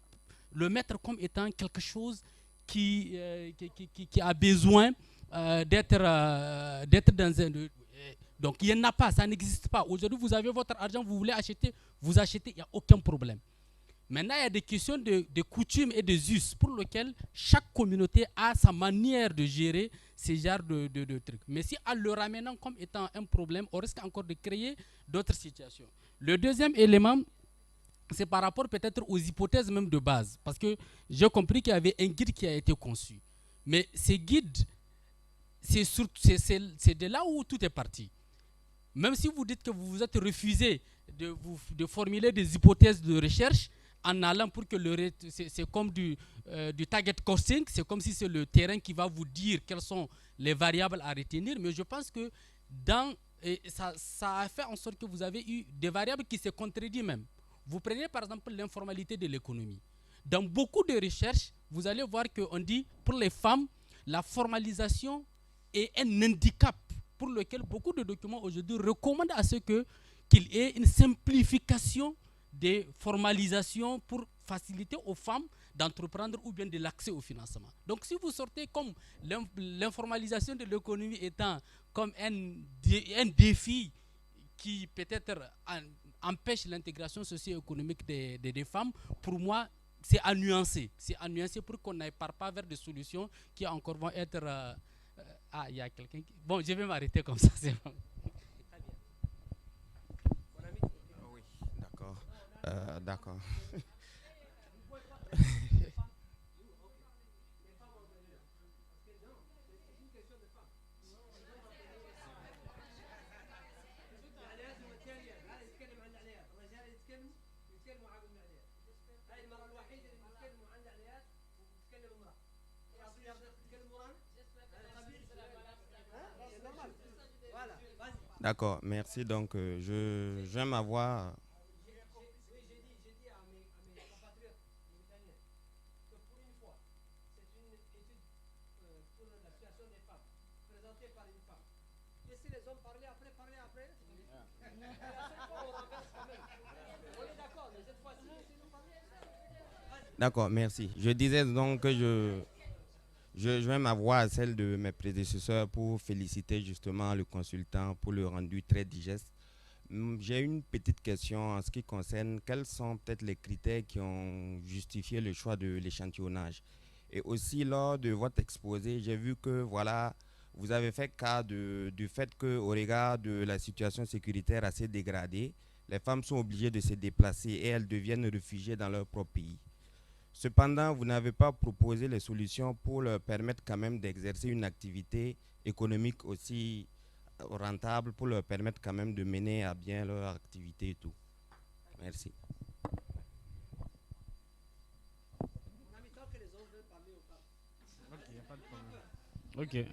mettre comme étant quelque chose qui a besoin d'être dans un... Donc il n'y en a pas, ça n'existe pas. Aujourd'hui, vous avez votre argent, vous voulez acheter, vous achetez, il n'y a aucun problème. Maintenant, il y a des questions de coutumes et de us pour lesquelles chaque communauté a sa manière de gérer ces genres de trucs. Mais si en le ramenant comme étant un problème, on risque encore de créer d'autres situations. Le deuxième élément, c'est par rapport peut-être aux hypothèses même de base. Parce que j'ai compris qu'il y avait un guide qui a été conçu. Mais ces guides, c'est de là où tout est parti. Même si vous dites que vous vous êtes refusé de formuler des hypothèses de recherche, en allant pour que c'est comme du target costing, c'est comme si c'est le terrain qui va vous dire quelles sont les variables à retenir, mais je pense que ça a fait en sorte que vous avez eu des variables qui se contredisent même. Vous prenez par exemple l'informalité de l'économie. Dans beaucoup de recherches, vous allez voir qu'on dit pour les femmes, la formalisation est un handicap pour lequel beaucoup de documents aujourd'hui recommandent à ce qu'il y ait une simplification des formalisations pour faciliter aux femmes d'entreprendre ou bien de l'accès au financement. Donc si vous sortez comme l'informalisation de l'économie étant comme un défi qui peut-être empêche l'intégration socio-économique des femmes, pour moi, c'est à nuancer. C'est à nuancer pour qu'on n'aille pas vers des solutions qui encore vont être... il y a quelqu'un qui... Bon, je vais m'arrêter comme ça, c'est bon. Oui, d'accord. D'accord. D'accord, merci. Donc, j'aime avoir... D'accord, merci. Je disais donc que je vais ma voix à celle de mes prédécesseurs pour féliciter justement le consultant pour le rendu très digeste. J'ai une petite question en ce qui concerne quels sont peut-être les critères qui ont justifié le choix de l'échantillonnage. Et aussi lors de votre exposé, j'ai vu que voilà, vous avez fait cas du fait qu'au regard de la situation sécuritaire assez dégradée, les femmes sont obligées de se déplacer et elles deviennent réfugiées dans leur propre pays. Cependant, vous n'avez pas proposé les solutions pour leur permettre quand même d'exercer une activité économique aussi rentable, pour leur permettre quand même de mener à bien leur activité et tout. Merci. Ok.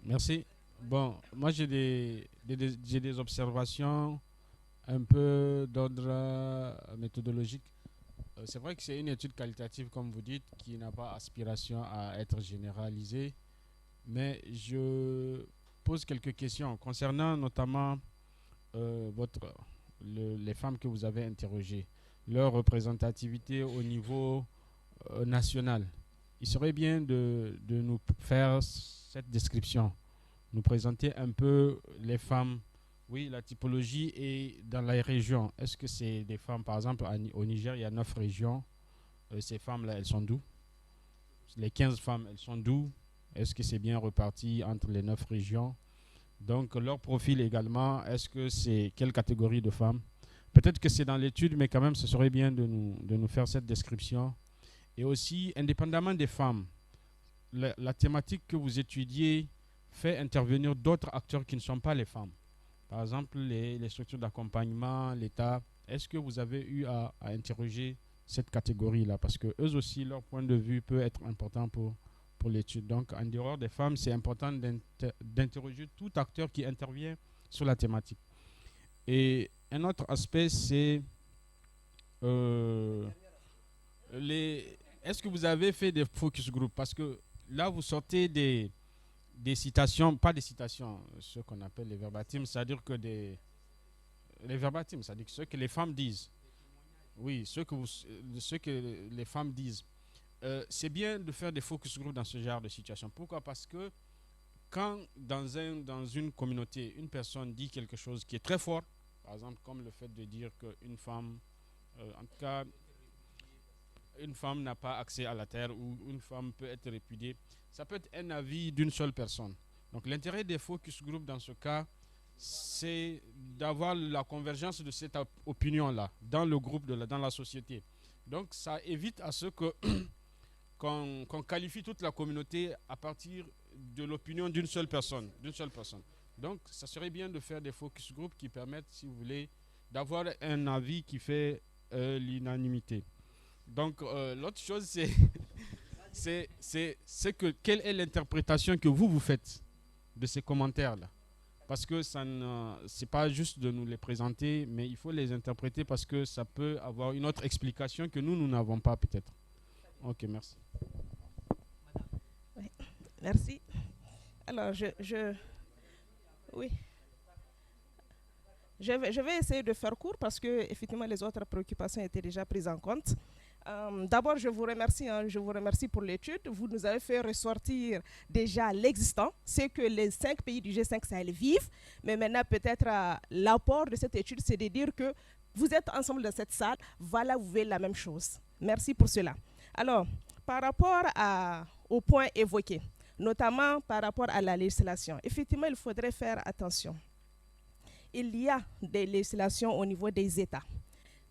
Merci. Bon, moi j'ai des observations un peu d'ordre méthodologique. C'est vrai que c'est une étude qualitative, comme vous dites, qui n'a pas aspiration à être généralisée, mais je pose quelques questions concernant notamment les femmes que vous avez interrogées, leur représentativité au niveau national. Il serait bien de nous faire cette description, nous présenter un peu les femmes. Oui, la typologie est dans les régions. Est-ce que c'est des femmes, par exemple, au Niger, il y a 9 régions. ces femmes-là, elles sont d'où? Les 15 femmes, elles sont d'où? Est-ce que c'est bien reparti entre les 9 régions? Donc, leur profil également, est-ce que c'est quelle catégorie de femmes? Peut-être que c'est dans l'étude, mais quand même, ce serait bien de nous faire cette description. Et aussi, indépendamment des femmes, la thématique que vous étudiez fait intervenir d'autres acteurs qui ne sont pas les femmes. Par exemple, les structures d'accompagnement, l'État. Est-ce que vous avez eu à interroger cette catégorie-là? Parce que eux aussi, leur point de vue peut être important pour l'étude. Donc, en dehors des femmes, c'est important d'interroger tout acteur qui intervient sur la thématique. Et un autre aspect, c'est est-ce que vous avez fait des focus group? Parce que là, vous sortez des citations, pas des citations, ce qu'on appelle les verbatims, c'est-à-dire que les verbatims, c'est-à-dire ce que les femmes disent. Oui, ce que les femmes disent. C'est bien de faire des focus group dans ce genre de situation. Pourquoi? Parce que quand dans une communauté, une personne dit quelque chose qui est très fort, par exemple comme le fait de dire qu'une femme, en tout cas, une femme n'a pas accès à la terre ou une femme peut être répudiée, ça peut être un avis d'une seule personne. Donc l'intérêt des focus group dans ce cas, c'est d'avoir la convergence de cette opinion-là dans le groupe, dans la société. Donc ça évite à ce que qu'on qualifie toute la communauté à partir de l'opinion d'une seule personne. Donc ça serait bien de faire des focus group qui permettent, si vous voulez, d'avoir un avis qui fait l'unanimité. Donc l'autre chose, c'est que quelle est l'interprétation que vous faites de ces commentaires-là? Parce que c'est pas juste de nous les présenter, mais il faut les interpréter parce que ça peut avoir une autre explication que nous n'avons pas peut-être. Ok, merci. Oui, merci. Alors, oui. Je vais essayer de faire court parce que effectivement les autres préoccupations étaient déjà prises en compte. D'abord, je vous remercie pour l'étude. Vous nous avez fait ressortir déjà l'existant, c'est que les 5 pays du G5 Sahel vivent. Mais maintenant, peut-être l'apport de cette étude, c'est de dire que vous êtes ensemble dans cette salle, voilà, vous voyez la même chose. Merci pour cela. Alors, par rapport aux points évoqués, notamment par rapport à la législation, effectivement, il faudrait faire attention. Il y a des législations au niveau des États.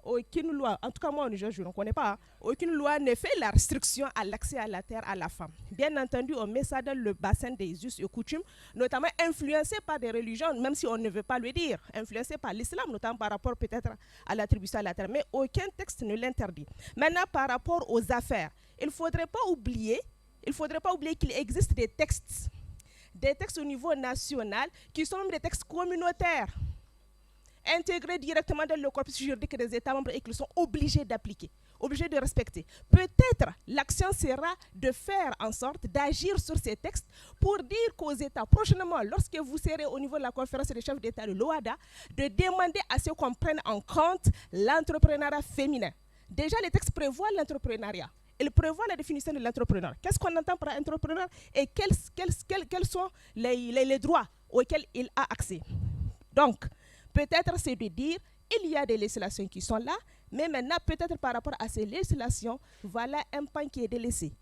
Aucune loi, en tout cas moi au Niger, je ne connais pas, aucune loi ne fait la restriction à l'accès à la terre à la femme. Bien entendu, on met ça dans le bassin des us et coutumes, notamment influencé par des religions, même si on ne veut pas le dire, influencé par l'islam, notamment par rapport peut-être à l'attribution à la terre, mais aucun texte ne l'interdit. Maintenant, par rapport aux affaires, il ne faudrait pas oublier qu'il existe des textes au niveau national qui sont même des textes communautaires, intégrés directement dans le corpus juridique des États membres et qu'ils sont obligés d'appliquer, obligés de respecter. Peut-être l'action sera de faire en sorte d'agir sur ces textes pour dire qu'aux États, prochainement, lorsque vous serez au niveau de la conférence des chefs d'État de l'OADA, de demander à ce qu'on prenne en compte l'entrepreneuriat féminin. Déjà, les textes prévoient l'entrepreneuriat. Ils prévoient la définition de l'entrepreneur. Qu'est-ce qu'on entend par entrepreneur et quels sont les droits auxquels il a accès. Donc, peut-être c'est de dire, il y a des législations qui sont là, mais maintenant, peut-être par rapport à ces législations, voilà un pan qui est délaissé.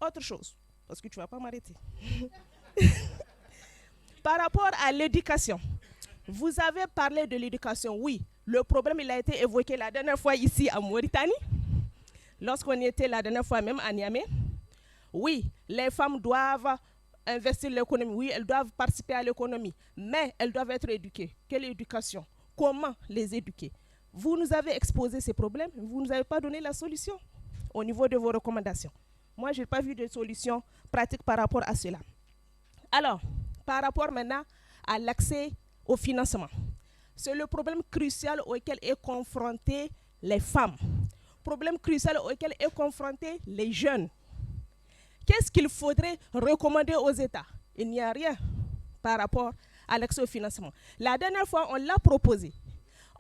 Autre chose, parce que tu ne vas pas m'arrêter. Par rapport à l'éducation, vous avez parlé de l'éducation. Oui, le problème, il a été évoqué la dernière fois ici en Mauritanie, lorsqu'on était la dernière fois même à Niamey. Oui, les femmes doivent investir l'économie, oui, elles doivent participer à l'économie, mais elles doivent être éduquées. Quelle éducation? Comment les éduquer? Vous nous avez exposé ces problèmes, vous ne nous avez pas donné la solution au niveau de vos recommandations. Moi, je n'ai pas vu de solution pratique par rapport à cela. Alors, par rapport maintenant à l'accès au financement, c'est le problème crucial auquel est confrontée les femmes, problème crucial auquel est confronté les jeunes. Qu'est-ce qu'il faudrait recommander aux États? Il n'y a rien par rapport à l'accès au financement. La dernière fois, on l'a proposé.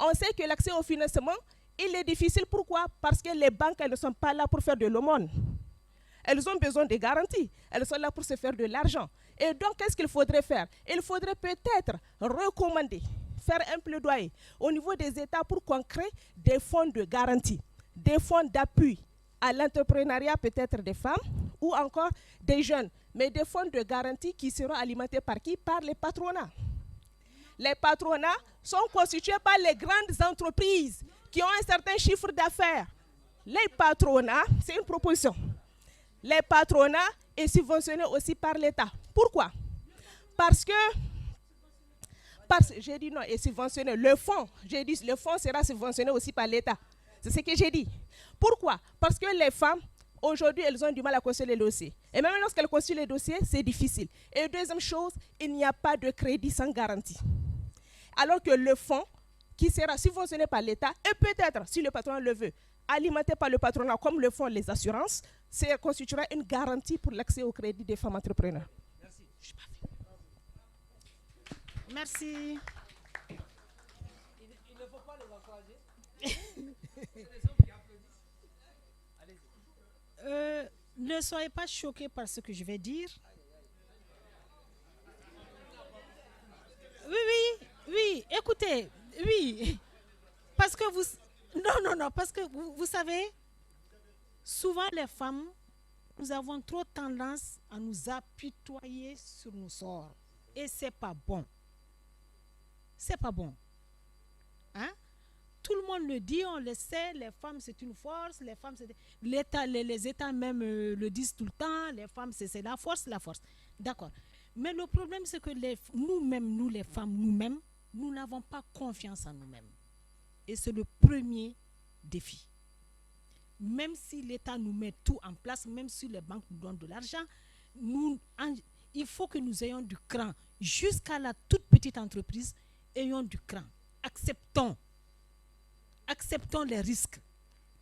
On sait que l'accès au financement, il est difficile. Pourquoi? Parce que les banques, elles ne sont pas là pour faire de l'aumône. Elles ont besoin de garanties. Elles sont là pour se faire de l'argent. Et donc, qu'est-ce qu'il faudrait faire? Il faudrait peut-être recommander, faire un plaidoyer au niveau des États pour qu'on crée des fonds de garantie, des fonds d'appui à l'entrepreneuriat peut-être des femmes ou encore des jeunes, mais des fonds de garantie qui seront alimentés par qui? Par les patronats. Les patronats sont constitués par les grandes entreprises qui ont un certain chiffre d'affaires. Les patronats, c'est une proposition. Les patronats est subventionné aussi par l'État. Pourquoi? J'ai dit non, est subventionné. Le fonds, j'ai dit le fonds sera subventionné aussi par l'État. C'est ce que j'ai dit. Pourquoi? Parce que les femmes, aujourd'hui, elles ont du mal à constituer les dossiers. Et même lorsqu'elles constituent les dossiers, c'est difficile. Et deuxième chose, il n'y a pas de crédit sans garantie. Alors que le fonds, qui sera subventionné par l'État, et peut-être, si le patron le veut, alimenté par le patronat, comme le font les assurances, ça constituera une garantie pour l'accès au crédit des femmes entrepreneurs. Merci. Il ne faut pas les encourager. Ne soyez pas choqués par ce que je vais dire. Oui, écoutez, oui. Parce que vous... Non, parce que vous savez, souvent les femmes, nous avons trop tendance à nous apitoyer sur nos sorts. Et c'est pas bon. C'est pas bon. Hein? Tout le monde le dit, on le sait, les femmes c'est une force, les femmes c'est... L'État, les États même le disent tout le temps, les femmes c'est la force. D'accord. Mais le problème c'est que nous les femmes, nous-mêmes, nous n'avons pas confiance en nous-mêmes. Et c'est le premier défi. Même si l'État nous met tout en place, même si les banques nous donnent de l'argent, il faut que nous ayons du cran. Jusqu'à la toute petite entreprise, ayons du cran. Acceptons les risques.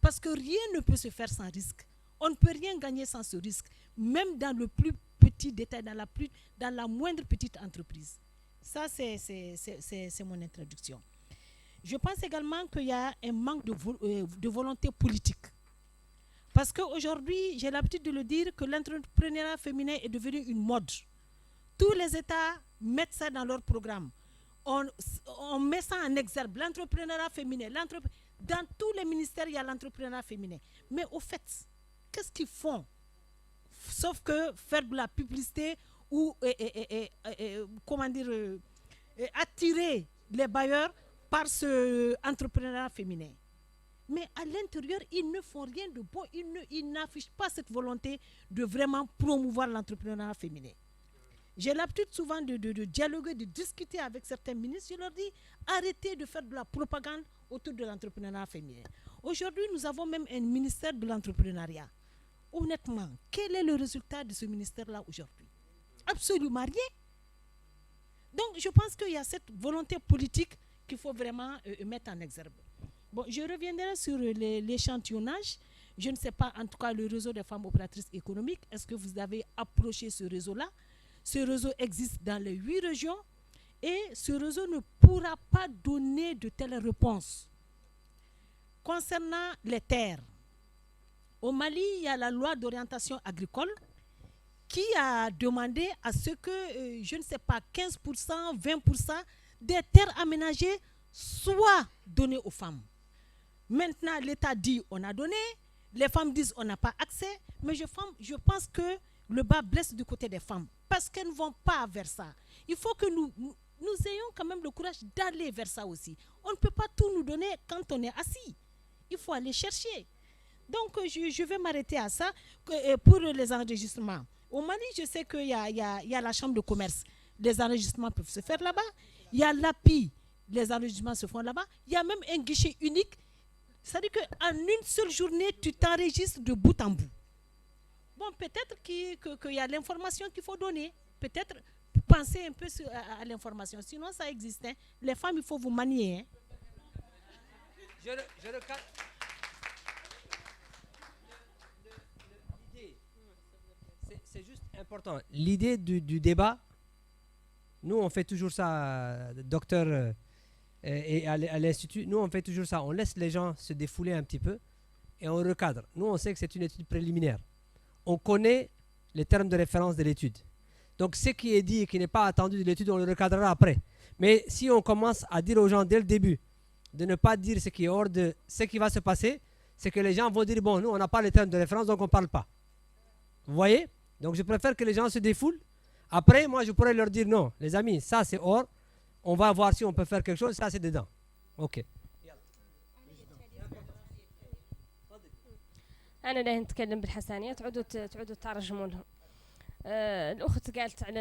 Parce que rien ne peut se faire sans risque. On ne peut rien gagner sans ce risque. Même dans le plus petit détail, dans la moindre petite entreprise. Ça, c'est mon introduction. Je pense également qu'il y a un manque de volonté politique. Parce qu'aujourd'hui, j'ai l'habitude de le dire, que l'entrepreneuriat féminin est devenu une mode. Tous les États mettent ça dans leur programme. On met ça en exergue, l'entrepreneuriat féminin. Dans tous les ministères, il y a l'entrepreneuriat féminin. Mais au fait, qu'est-ce qu'ils font? Sauf que faire de la publicité ou attirer les bailleurs par ce entrepreneuriat féminin. Mais à l'intérieur, ils ne font rien de bon. Ils n'affichent pas cette volonté de vraiment promouvoir l'entrepreneuriat féminin. J'ai l'habitude souvent de dialoguer, de discuter avec certains ministres. Je leur dis, arrêtez de faire de la propagande autour de l'entrepreneuriat féminin. Aujourd'hui, nous avons même un ministère de l'entrepreneuriat. Honnêtement, quel est le résultat de ce ministère-là aujourd'hui? Absolument rien. Donc, je pense qu'il y a cette volonté politique qu'il faut vraiment mettre en exergue. Bon, je reviendrai sur l'échantillonnage. Je ne sais pas, en tout cas, le réseau des femmes opératrices économiques. Est-ce que vous avez approché ce réseau-là? Ce réseau existe dans les 8 régions et ce réseau ne pourra pas donner de telles réponses. Concernant les terres, au Mali, il y a la loi d'orientation agricole qui a demandé à ce que, je ne sais pas, 15%, 20% des terres aménagées soient données aux femmes. Maintenant, l'État dit on a donné, les femmes disent on n'a pas accès, mais je pense que le bas blesse du côté des femmes parce qu'elles ne vont pas vers ça. Il faut que nous ayons quand même le courage d'aller vers ça aussi. On ne peut pas tout nous donner quand on est assis. Il faut aller chercher. Donc, je vais m'arrêter à ça pour les enregistrements. Au Mali, je sais qu'il y a la chambre de commerce. Les enregistrements peuvent se faire là-bas. Il y a l'API. Les enregistrements se font là-bas. Il y a même un guichet unique. C'est-à-dire qu'en une seule journée, tu t'enregistres de bout en bout. Bon, peut-être qu'il y a l'information qu'il faut donner. Peut-être penser un peu à l'information. Sinon, ça existe. Hein. Les femmes, il faut vous manier. Hein. C'est juste important. L'idée du débat, nous, on fait toujours ça, docteur, et à l'Institut, nous, on fait toujours ça. On laisse les gens se défouler un petit peu et on recadre. Nous, on sait que c'est une étude préliminaire. On connaît les termes de référence de l'étude. Donc, ce qui est dit et qui n'est pas attendu de l'étude, on le recadrera après. Mais si on commence à dire aux gens dès le début de ne pas dire ce qui est hors de ce qui va se passer, c'est que les gens vont dire, bon, nous, on n'a pas les termes de référence, donc on ne parle pas. Vous voyez? Donc je préfère que les gens se défoulent. Après, moi, je pourrais leur dire, non, les amis, ça c'est hors. On va voir si on peut faire quelque chose, ça c'est dedans. Ok. أنا لا نتكلم بالحسانية تعودوا تترجموا لهم. الأخت قالت على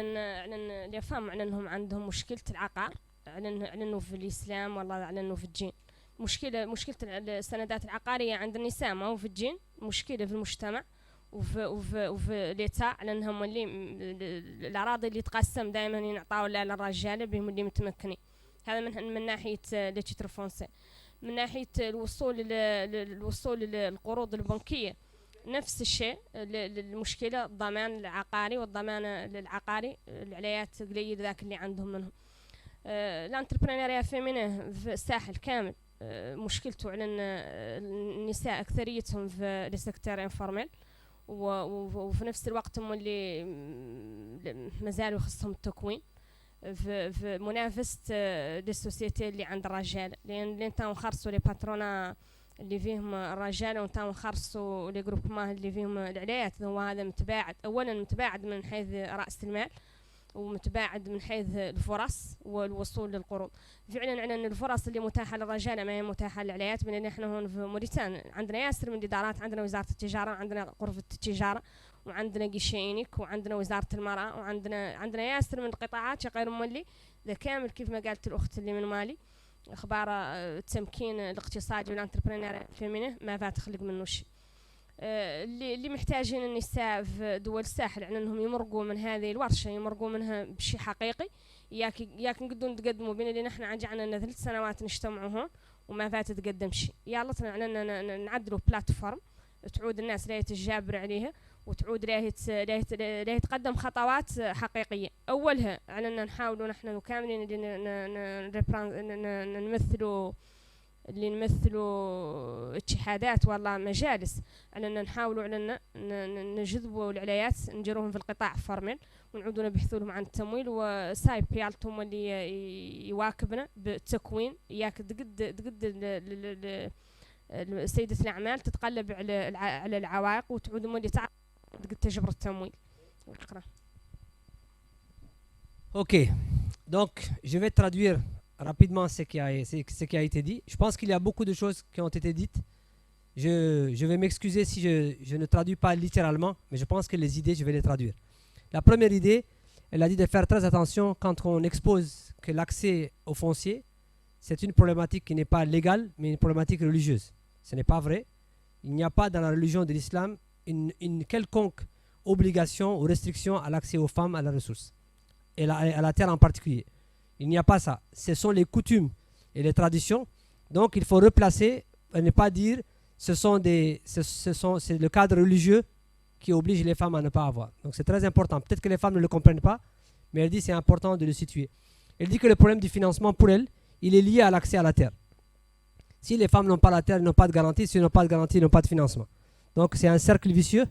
اليافام على أنهم عندهم مشكلة العقار، على في الإسلام والله على في الدين. مشكلة السندات العقارية عند النساء ما هو في الدين، مشكلة في المجتمع وفي ليتا، على أنهم اللي الأراضي اللي تقسم دائما ينعطاو للرجال بهم اللي متمكنين. هذا من ناحية ليتيتر فونسي. من ناحية الوصول للقروض البنكية نفس الشيء. المشكلة الضمان العقاري والضمان العقاري العليات قليل ذاك اللي عندهم منهم. الانتربرينوريا فيمينيه في الساحل كامل مشكلته على النساء أكثريتهم في السيكتور انفورميل، وفي نفس الوقت هم اللي مازالوا يخصهم التكوين في منافسة السوسيتي اللي عند الرجال، لأن تاو نخرصوا لي باترونا اللي فيهم الرجال وتاو نخرصوا لي جروبمان اللي فيهم العلايات. هو هذا متباعد، أولا متباعد من حيث رأس المال، ومتباعد من حيث الفرص والوصول للقروض. فعلا على أن الفرص اللي متاحة للرجال ما هي متاحة للعلايات، بأن احنا هون في موريتان عندنا ياسر من الإدارات، عندنا وزارة التجارة، عندنا غرفة التجارة، وعندنا جيشينيك، وعندنا وزارة المرأة، وعندنا ياسر من القطاعات غير مولي. ذا كامل كيف ما قالت الأخت اللي من مالي، أخبار التمكين الاقتصادي والانتربرينور فيمينيه ما فات خلق منه شيء. اللي محتاجين النساء في دول الساحل على انهم يمرقوا من هذه الورشه، يمرقوا منها بشيء حقيقي. ياك نقدروا نتقدموا بين اللي نحن رجعنا 3 سنوات نجتمعوا هون وما فات تقدم شيء. يلا علينا نعدلوا بلاتفورم تعود الناس لا تجابر عليها، وتعود لا تقدم خطوات حقيقيه. اولها علينا نحاولوا نحن كاملين اللي نمثلوا اتحادات والله مجالس، علينا نحاولوا علينا نجذبوا العلايات نديروهم في القطاع الفورميل، ونعودوا نبحثوا لهم عن التمويل. وسايب يالتهم اللي يواكبنا بالتكوين. ياك تقد سيدة الأعمال تتقلب على العوائق، وتعود اللي تعرف تقد تجبر التمويل. شكرا. Ok, donc je vais traduire rapidement ce qui a été dit. Je pense qu'il y a beaucoup de choses qui ont été dites. Je vais m'excuser si je ne traduis pas littéralement, mais je pense que les idées, je vais les traduire. La première idée, elle a dit de faire très attention quand on expose que l'accès au foncier, c'est une problématique qui n'est pas légale, mais une problématique religieuse. Ce n'est pas vrai. Il n'y a pas dans la religion de l'islam une quelconque obligation ou restriction à l'accès aux femmes à la ressource, et à la terre en particulier. Il n'y a pas ça. Ce sont les coutumes et les traditions. Donc il faut replacer et ne pas dire c'est le cadre religieux qui oblige les femmes à ne pas avoir. Donc c'est très important. Peut-être que les femmes ne le comprennent pas, mais elle dit c'est important de le situer. Elle dit que le problème du financement pour elle, il est lié à l'accès à la terre. Si les femmes n'ont pas la terre, elles n'ont pas de garantie. Si elles n'ont pas de garantie, elles n'ont pas de financement. Donc c'est un cercle vicieux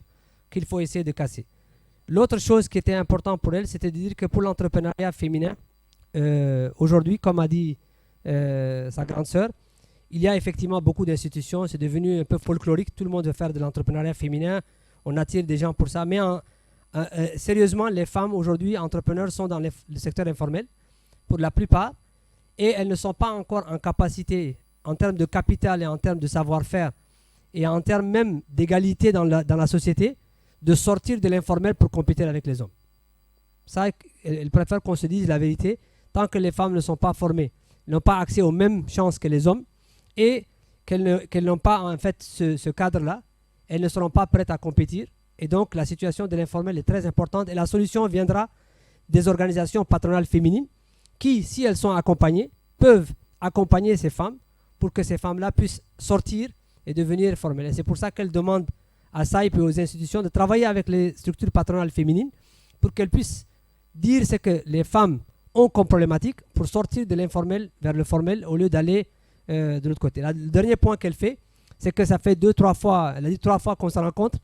qu'il faut essayer de casser. L'autre chose qui était importante pour elle, c'était de dire que pour l'entrepreneuriat féminin, aujourd'hui, comme a dit sa grande sœur, il y a effectivement beaucoup d'institutions. C'est devenu un peu folklorique. Tout le monde veut faire de l'entrepreneuriat féminin. On attire des gens pour ça. Mais sérieusement, les femmes aujourd'hui, entrepreneurs, sont dans le secteur informel pour la plupart. Et elles ne sont pas encore en capacité, en termes de capital et en termes de savoir-faire, et en termes même d'égalité dans la société, de sortir de l'informel pour compétir avec les hommes. Ça, elles préfèrent qu'on se dise la vérité. Tant que les femmes ne sont pas formées, n'ont pas accès aux mêmes chances que les hommes, et qu'elles n'ont pas en fait ce cadre-là, elles ne seront pas prêtes à compétir. Et donc la situation de l'informel est très importante, et la solution viendra des organisations patronales féminines qui, si elles sont accompagnées, peuvent accompagner ces femmes pour que ces femmes-là puissent sortir et devenir formelles. Et c'est pour ça qu'elles demandent à SAIP et aux institutions de travailler avec les structures patronales féminines pour qu'elles puissent dire ce que les femmes ont comme problématique pour sortir de l'informel vers le formel au lieu d'aller de l'autre côté. Le dernier point qu'elle fait, c'est que ça fait 2-3 fois, elle a dit 3 fois qu'on se rencontre,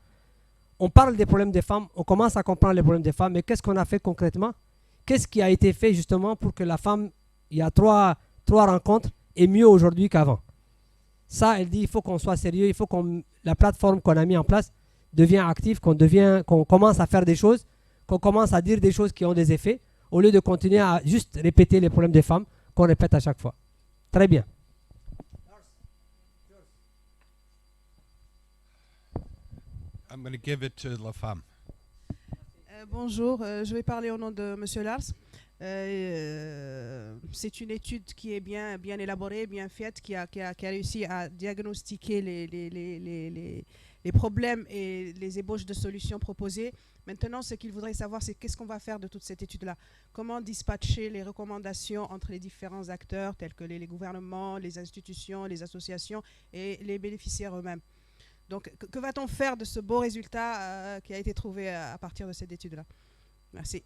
on parle des problèmes des femmes, on commence à comprendre les problèmes des femmes, mais qu'est-ce qu'on a fait concrètement? Qu'est-ce qui a été fait justement pour que la femme, il y a 3 rencontres, est mieux aujourd'hui qu'avant? Ça, elle dit il faut qu'on soit sérieux, il faut que la plateforme qu'on a mis en place devienne active, qu'on commence à faire des choses, qu'on commence à dire des choses qui ont des effets, au lieu de continuer à juste répéter les problèmes des femmes qu'on répète à chaque fois. Très bien. I'm going to give it to la femme. Bonjour, je vais parler au nom de Monsieur Lars. C'est une étude qui est bien élaborée, bien faite, qui a réussi à diagnostiquer les problèmes et les ébauches de solutions proposées. Maintenant, ce qu'il voudrait savoir, c'est qu'est-ce qu'on va faire de toute cette étude-là. Comment dispatcher les recommandations entre les différents acteurs, tels que les gouvernements, les institutions, les associations et les bénéficiaires eux-mêmes. Donc, que va-t-on faire de ce beau résultat qui a été trouvé à partir de cette étude-là? Merci.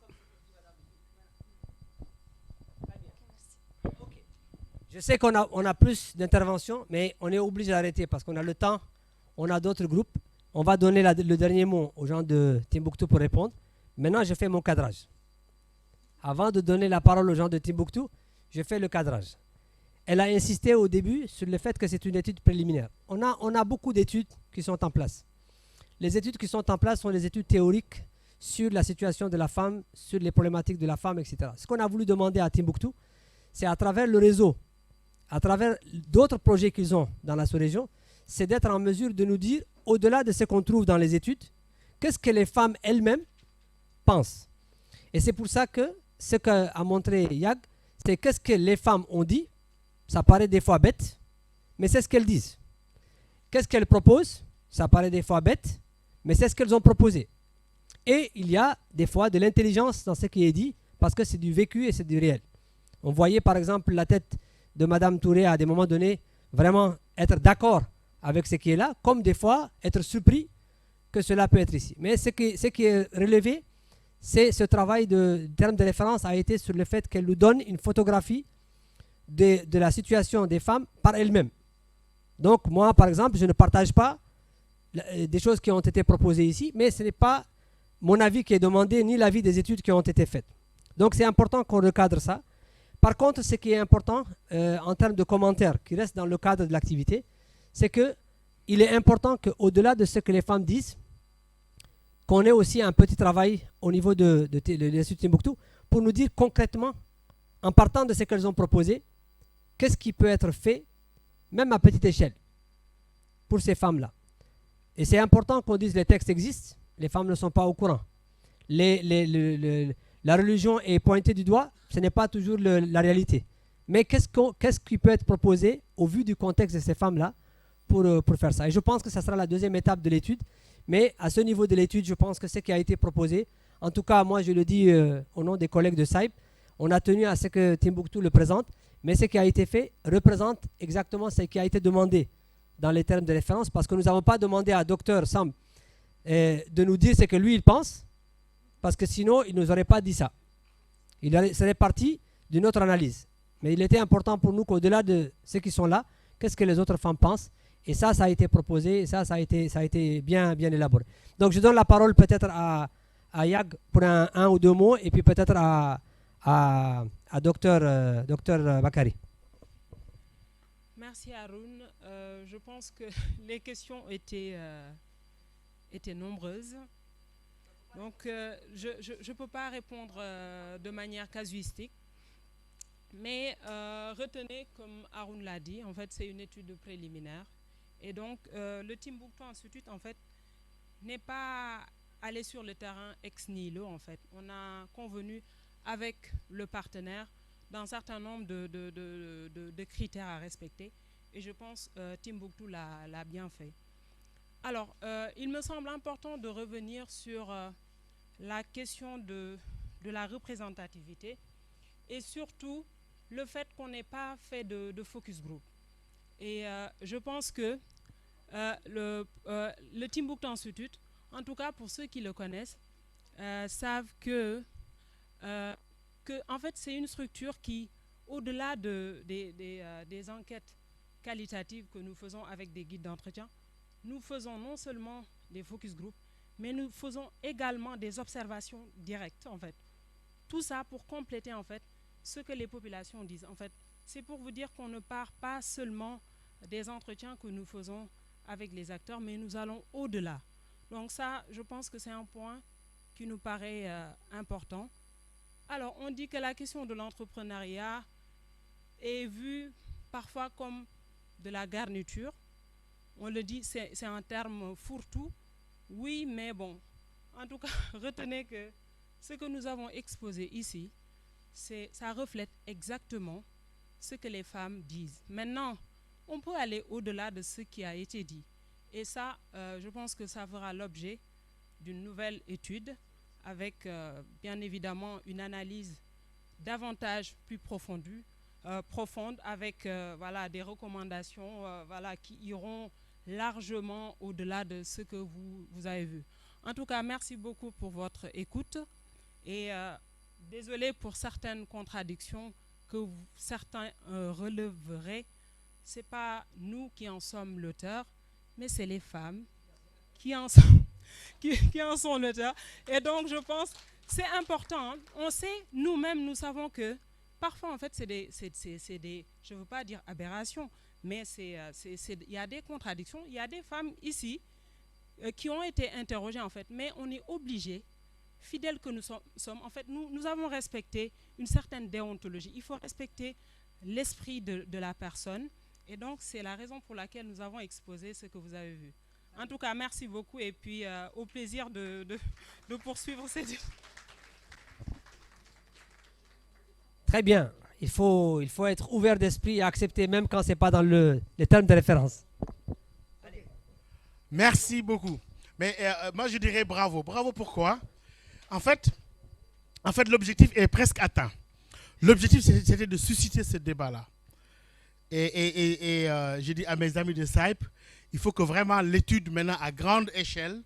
Je sais qu'on a plus d'interventions, mais on est obligé d'arrêter parce qu'on a le temps, on a d'autres groupes. On va donner le dernier mot aux gens de Timbuktu pour répondre. Maintenant, je fais mon cadrage. Avant de donner la parole aux gens de Timbuktu, je fais le cadrage. Elle a insisté au début sur le fait que c'est une étude préliminaire. On a beaucoup d'études qui sont en place. Les études qui sont en place sont des études théoriques sur la situation de la femme, sur les problématiques de la femme, etc. Ce qu'on a voulu demander à Timbuktu, c'est à travers le réseau, à travers d'autres projets qu'ils ont dans la sous-région, c'est d'être en mesure de nous dire, au-delà de ce qu'on trouve dans les études, qu'est-ce que les femmes elles-mêmes pensent. Et c'est pour ça que ce qu'a montré Yag, c'est qu'est-ce que les femmes ont dit. Ça paraît des fois bête, mais c'est ce qu'elles disent. Qu'est-ce qu'elles proposent? Ça paraît des fois bête, mais c'est ce qu'elles ont proposé. Et il y a des fois de l'intelligence dans ce qui est dit, parce que c'est du vécu et c'est du réel. On voyait par exemple la tête de Madame Touré à des moments donnés vraiment être d'accord avec ce qui est là, comme des fois être surpris que cela peut être ici. Mais ce qui est relevé, c'est ce travail de terme de référence a été sur le fait qu'elle nous donne une photographie de la situation des femmes par elles-mêmes. Donc moi, par exemple, je ne partage pas des choses qui ont été proposées ici, mais ce n'est pas mon avis qui est demandé, ni l'avis des études qui ont été faites. Donc c'est important qu'on recadre ça. Par contre, ce qui est important en termes de commentaires qui restent dans le cadre de l'activité, c'est qu'il est important qu'au-delà de ce que les femmes disent, qu'on ait aussi un petit travail au niveau de l'Institut Timbuktu pour nous dire concrètement, en partant de ce qu'elles ont proposé, qu'est-ce qui peut être fait, même à petite échelle, pour ces femmes-là. Et c'est important qu'on dise que les textes existent, les femmes ne sont pas au courant. La religion est pointée du doigt, ce n'est pas toujours la réalité. Mais qu'est-ce qui peut être proposé au vu du contexte de ces femmes-là pour faire ça? Et je pense que ça sera la deuxième étape de l'étude. Mais à ce niveau de l'étude, je pense que ce qui a été proposé, en tout cas, moi je le dis au nom des collègues de SAIP, on a tenu à ce que Timbuktu le présente, mais ce qui a été fait représente exactement ce qui a été demandé dans les termes de référence, parce que nous n'avons pas demandé à Dr Sam de nous dire ce que lui il pense, parce que sinon il ne nous aurait pas dit ça. Il serait parti d'une autre analyse. Mais il était important pour nous qu'au-delà de ceux qui sont là, qu'est-ce que les autres femmes pensent. Et ça a été proposé, et ça a été bien élaboré. Donc je donne la parole peut-être à Yag pour un ou deux mots, et puis peut-être à Dr Bakari. Merci Haroun. Je pense que les questions étaient nombreuses. Donc je ne peux pas répondre de manière casuistique. Mais retenez, comme Haroun l'a dit, en fait c'est une étude préliminaire. Et donc le Timbuktu Institute en fait n'est pas allé sur le terrain ex nihilo en fait. On a convenu avec le partenaire d'un certain nombre de critères à respecter. Et je pense Timbuktu l'a bien fait. Alors, il me semble important de revenir sur la question de la représentativité et surtout le fait qu'on n'ait pas fait de focus group. Et je pense que le Timbuktu Institute, en tout cas pour ceux qui le connaissent, savent que en fait c'est une structure qui, au-delà des enquêtes qualitatives que nous faisons avec des guides d'entretien, nous faisons non seulement des focus group, mais nous faisons également des observations directes en fait. Tout ça pour compléter en fait ce que les populations disent. En fait, c'est pour vous dire qu'on ne part pas seulement des entretiens que nous faisons avec les acteurs, mais nous allons au-delà. Donc ça, je pense que c'est un point qui nous paraît important. Alors, on dit que la question de l'entrepreneuriat est vue parfois comme de la garniture. On le dit, c'est un terme fourre-tout. Oui, mais bon, en tout cas, retenez que ce que nous avons exposé ici, ça reflète exactement ce que les femmes disent. Maintenant, on peut aller au-delà de ce qui a été dit. Et ça, je pense que ça fera l'objet d'une nouvelle étude avec, bien évidemment, une analyse davantage plus profonde, avec voilà, des recommandations voilà, qui iront largement au-delà de ce que vous avez vu. En tout cas, merci beaucoup pour votre écoute et désolé pour certaines contradictions que certains relèveraient. Ce n'est pas nous qui en sommes l'auteur, mais c'est les femmes qui en sont l'auteur. Et donc, je pense que c'est important. Hein. On sait, nous-mêmes, nous savons que parfois, en fait, c'est des je ne veux pas dire aberrations, mais il y a des contradictions. Il y a des femmes ici qui ont été interrogées, en fait, mais on est obligé, fidèles que nous sommes, en fait, nous avons respecté une certaine déontologie. Il faut respecter l'esprit de la personne. Et donc, c'est la raison pour laquelle nous avons exposé ce que vous avez vu. En tout cas, merci beaucoup et puis au plaisir de poursuivre cette... Très bien. Il faut être ouvert d'esprit et accepter même quand ce n'est pas dans les termes de référence. Merci beaucoup. Mais moi, je dirais bravo. Bravo pourquoi? En fait, l'objectif est presque atteint. L'objectif, c'était de susciter ce débat-là. Et je dis à mes amis de SAIP, il faut que vraiment l'étude maintenant à grande échelle,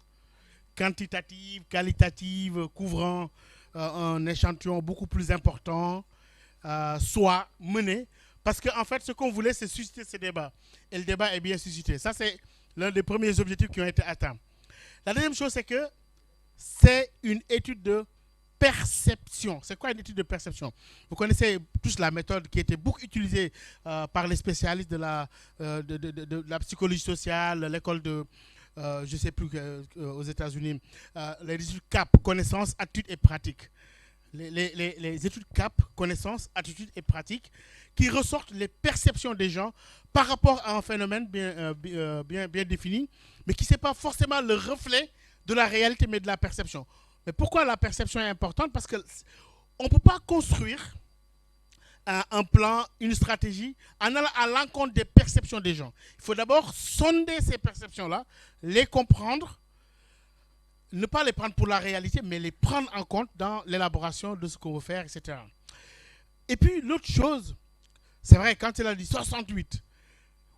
quantitative, qualitative, couvrant un échantillon beaucoup plus important, soit menée. Parce qu'en fait, ce qu'on voulait, c'est susciter ce débat. Et le débat est bien suscité. Ça, c'est l'un des premiers objectifs qui ont été atteints. La deuxième chose, c'est que c'est une étude de perception. C'est quoi une étude de perception? Vous connaissez tous la méthode qui était beaucoup utilisée par les spécialistes de la psychologie sociale, l'école de, je ne sais plus, aux États-Unis, les études CAP, connaissance, attitude et pratique. Les études CAP, connaissance, attitude et pratique, qui ressortent les perceptions des gens par rapport à un phénomène bien défini, mais qui n'est pas forcément le reflet de la réalité, mais de la perception. Mais pourquoi la perception est importante? Parce qu'on ne peut pas construire un plan, une stratégie en allant à l'encontre des perceptions des gens. Il faut d'abord sonder ces perceptions-là, les comprendre, ne pas les prendre pour la réalité, mais les prendre en compte dans l'élaboration de ce qu'on veut faire, etc. Et puis l'autre chose, c'est vrai, quand il a dit 68,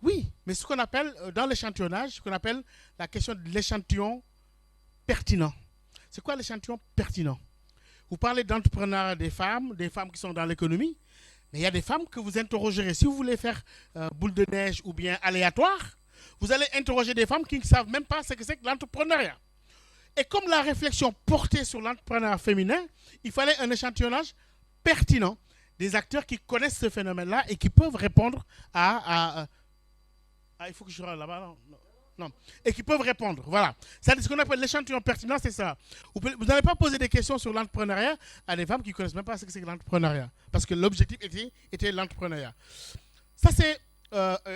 oui, mais ce qu'on appelle dans l'échantillonnage, ce qu'on appelle la question de l'échantillon pertinent. C'est quoi l'échantillon pertinent? Vous parlez d'entrepreneurs des femmes qui sont dans l'économie, mais il y a des femmes que vous interrogerez. Si vous voulez faire boule de neige ou bien aléatoire, vous allez interroger des femmes qui ne savent même pas ce que c'est que l'entrepreneuriat. Et comme la réflexion portait sur l'entrepreneuriat féminin, il fallait un échantillonnage pertinent des acteurs qui connaissent ce phénomène-là et qui peuvent répondre il faut que je rentre là-bas, non. Et qui peuvent répondre, voilà. C'est ce qu'on appelle l'échantillon pertinent, c'est ça. Vous n'allez pas poser des questions sur l'entrepreneuriat à des femmes qui ne connaissent même pas ce que c'est que l'entrepreneuriat. Parce que l'objectif était l'entrepreneuriat. Ça, c'est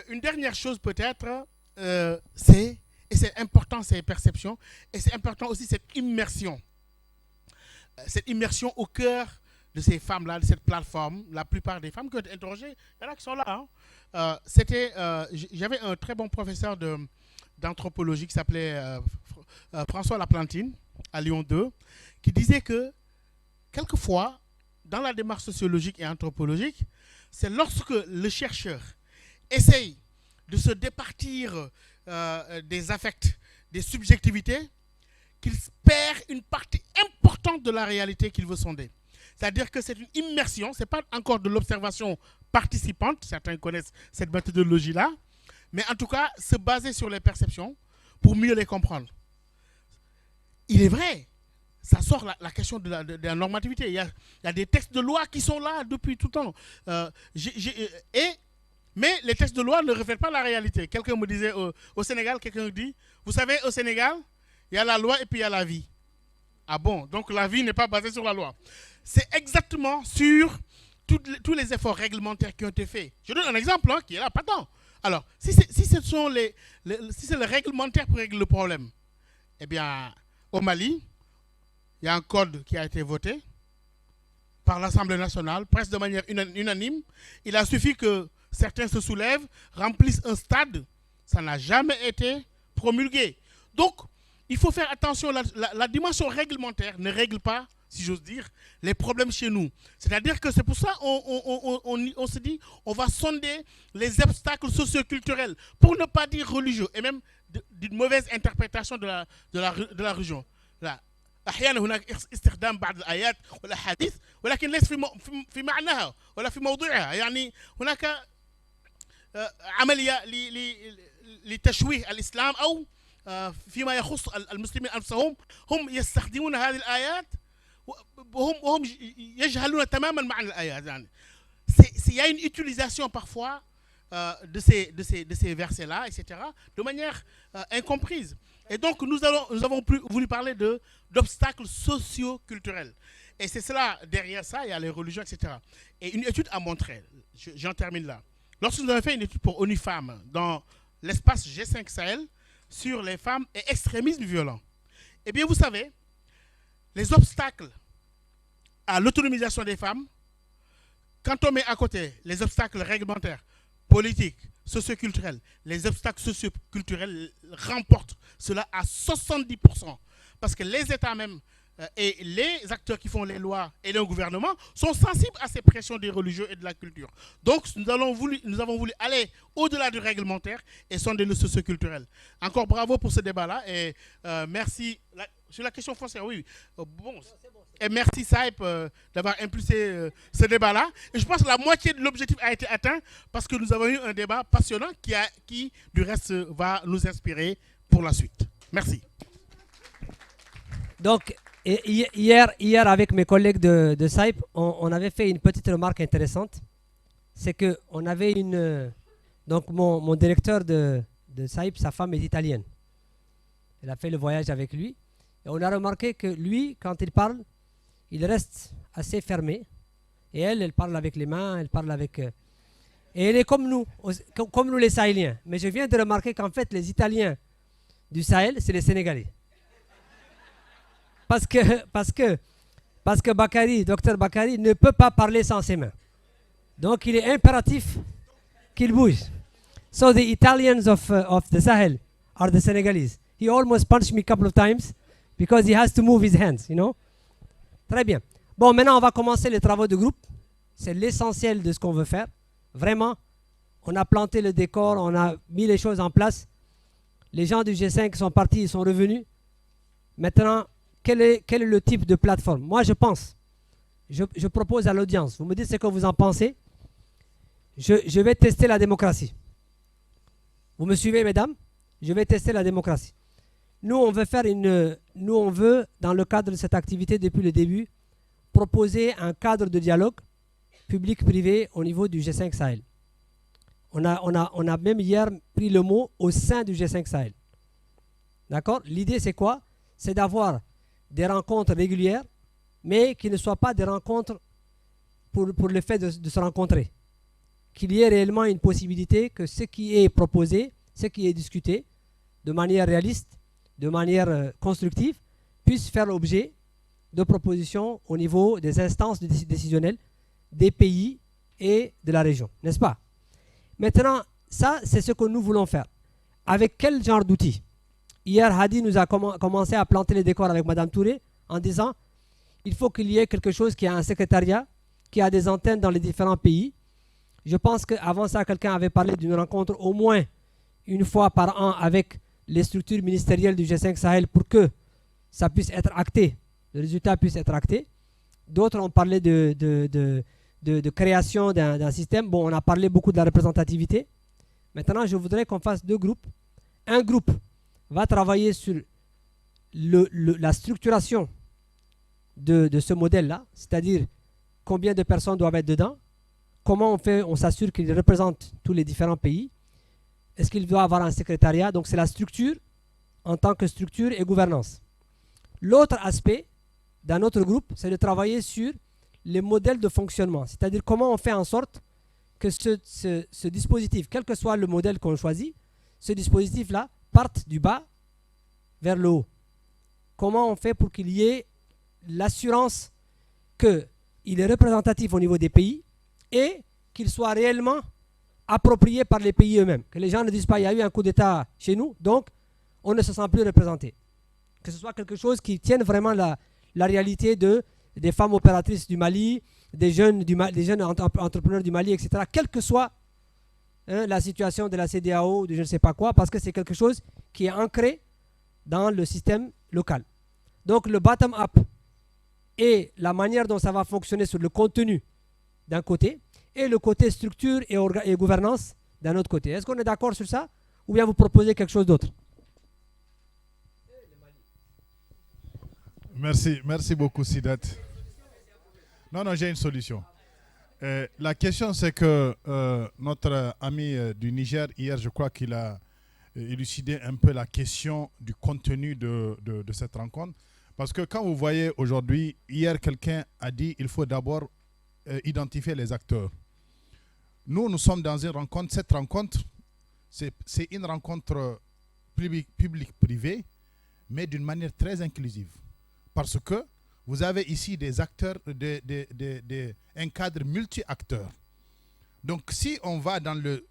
une dernière chose peut-être, et c'est important, ces perceptions, et c'est important aussi cette immersion. Cette immersion au cœur de ces femmes-là, de cette plateforme. La plupart des femmes qui ont été interrogées, il y en a qui sont là. Hein. J'avais un très bon professeur d'anthropologie qui s'appelait François Laplantine, à Lyon 2, qui disait que quelquefois, dans la démarche sociologique et anthropologique, c'est lorsque le chercheur essaye de se départir des affects, des subjectivités, qu'il perd une partie importante de la réalité qu'il veut sonder. C'est-à-dire que c'est une immersion, ce n'est pas encore de l'observation participante, certains connaissent cette méthodologie-là, mais en tout cas, se baser sur les perceptions pour mieux les comprendre. Il est vrai, ça sort la question de la normativité. Il y a des textes de loi qui sont là depuis tout le temps. Et Mais les textes de loi ne reflètent pas la réalité. Quelqu'un me disait au Sénégal, quelqu'un me dit, vous savez, au Sénégal, il y a la loi et puis il y a la vie. Ah bon, donc la vie n'est pas basée sur la loi. C'est exactement sur tous les efforts réglementaires qui ont été faits. Je donne un exemple qui est là, pas tant. Alors, si c'est le réglementaire pour régler le problème, eh bien, au Mali, il y a un code qui a été voté par l'Assemblée nationale, presque de manière unanime. Il a suffi que certains se soulèvent, remplissent un stade. Ça n'a jamais été promulgué. Donc, il faut faire attention. La dimension réglementaire ne règle pas, si j'ose dire, les problèmes chez nous. C'est-à-dire que c'est pour ça qu'on se dit on va sonder les obstacles socioculturels, pour ne pas dire religieux, et même d'une mauvaise interprétation de la religion. Là. أحيانا هناك استخدام بعض الآيات والأحاديث ولكن ليس في معناها ولا في موضوعها. يعني هناك عملية لتشويه الإسلام أو فيما يخص المسلمين أنفسهم. هم يستخدمون هذه الآيات وهم يجهلون تماما معنى الآيات. يعني il y a une utilisation parfois de ces versets-là, etc., de manière incomprise. Et donc, nous avons voulu parler d'obstacles socio-culturels. Et c'est cela, derrière ça, il y a les religions, etc. Et une étude a montré, j'en termine là, lorsque nous avons fait une étude pour ONU Femmes dans l'espace G5 Sahel sur les femmes et extrémisme violent, eh bien, vous savez, les obstacles à l'autonomisation des femmes, quand on met à côté les obstacles réglementaires, politiques, socioculturels, les obstacles socioculturels remportent cela à 70%. Parce que les États même et les acteurs qui font les lois et le gouvernement sont sensibles à ces pressions des religieux et de la culture. Donc nous avons voulu aller au-delà du réglementaire et sonder le socioculturel. Encore bravo pour ce débat-là et merci. Sur la question foncière, oui. Bon. Et merci Saïp d'avoir impulsé ce débat-là. Et je pense que la moitié de l'objectif a été atteint parce que nous avons eu un débat passionnant qui du reste, va nous inspirer pour la suite. Merci. Donc, hier avec mes collègues de Saïp, on avait fait une petite remarque intéressante. C'est qu'on avait donc mon directeur de Saïp, sa femme est italienne. Elle a fait le voyage avec lui. Et on a remarqué que lui, quand il parle, il reste assez fermé. Et elle parle avec les mains, elle parle avec... et elle est comme nous les Sahéliens. Mais je viens de remarquer qu'en fait, les Italiens du Sahel, c'est les Sénégalais. Parce que Bakary, docteur Bakary, ne peut pas parler sans ses mains. Donc, il est impératif qu'il bouge. So the Italians of the Sahel are the Senegalese. He almost punched me a couple of times because he has to move his hands, you know. Très bien. Bon, maintenant, on va commencer les travaux de groupe. C'est l'essentiel de ce qu'on veut faire. Vraiment, on a planté le décor, on a mis les choses en place. Les gens du G5 sont partis, ils sont revenus. Maintenant, quel est le type de plateforme? Moi, je pense, je propose à l'audience, vous me dites ce que vous en pensez. Je vais tester la démocratie. Vous me suivez, mesdames? Je vais tester la démocratie. Nous, on veut, dans le cadre de cette activité depuis le début, proposer un cadre de dialogue public-privé au niveau du G5 Sahel. On a même hier pris le mot au sein du G5 Sahel. D'accord? L'idée, c'est quoi? C'est d'avoir des rencontres régulières, mais qui ne soient pas des rencontres pour le fait de se rencontrer. Qu'il y ait réellement une possibilité que ce qui est proposé, ce qui est discuté, de manière réaliste, de manière constructive, puisse faire l'objet de propositions au niveau des instances décisionnelles des pays et de la région, n'est-ce pas? Maintenant, ça, c'est ce que nous voulons faire. Avec quel genre d'outils? Hier, Hadi nous a commencé à planter les décors avec Madame Touré en disant il faut qu'il y ait quelque chose qui a un secrétariat, qui a des antennes dans les différents pays. Je pense qu'avant ça, quelqu'un avait parlé d'une rencontre au moins une fois par an avec les structures ministérielles du G5 Sahel pour que ça puisse être acté, le résultat puisse être acté. D'autres ont parlé de création d'un système. Bon, on a parlé beaucoup de la représentativité. Maintenant, je voudrais qu'on fasse deux groupes. Un groupe va travailler sur la structuration de ce modèle-là, c'est-à-dire combien de personnes doivent être dedans, comment on s'assure qu'il représente tous les différents pays. Est-ce qu'il doit avoir un secrétariat? Donc c'est la structure en tant que structure et gouvernance. L'autre aspect d'un autre groupe, c'est de travailler sur les modèles de fonctionnement. C'est-à-dire comment on fait en sorte que ce dispositif, quel que soit le modèle qu'on choisit, ce dispositif-là parte du bas vers le haut. Comment on fait pour qu'il y ait l'assurance qu'il est représentatif au niveau des pays et qu'il soit réellement approprié par les pays eux-mêmes. Que les gens ne disent pas il y a eu un coup d'État chez nous, donc on ne se sent plus représenté. Que ce soit quelque chose qui tienne vraiment la réalité des femmes opératrices du Mali, des jeunes entrepreneurs du Mali, etc. Quelle que soit la situation de la CEDEAO, de je ne sais pas quoi, parce que c'est quelque chose qui est ancré dans le système local. Donc le bottom-up et la manière dont ça va fonctionner sur le contenu d'un côté et le côté structure et gouvernance d'un autre côté. Est-ce qu'on est d'accord sur ça ou bien vous proposez quelque chose d'autre? Merci beaucoup Sidat. Non, j'ai une solution. La question c'est que notre ami du Niger, hier je crois qu'il a élucidé un peu la question du contenu de cette rencontre. Parce que quand vous voyez aujourd'hui, hier quelqu'un a dit qu'il faut d'abord identifier les acteurs. Nous sommes dans une rencontre. Cette rencontre, c'est une rencontre publique-privée, mais d'une manière très inclusive. Parce que vous avez ici des acteurs, un cadre multi-acteurs. Donc si on va dans le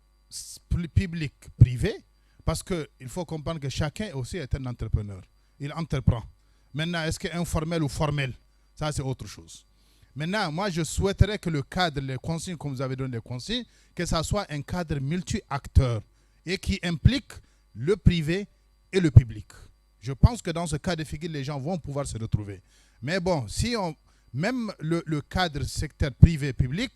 public-privé, parce qu'il faut comprendre que chacun aussi est un entrepreneur. Il entreprend. Maintenant, est-ce qu'il est informel ou formel? Ça, c'est autre chose. Maintenant, moi, je souhaiterais que le cadre, les consignes, comme vous avez donné les consignes, que ça soit un cadre multi-acteur et qui implique le privé et le public. Je pense que dans ce cas de figure, les gens vont pouvoir se retrouver. Mais bon, si même le cadre secteur privé-public,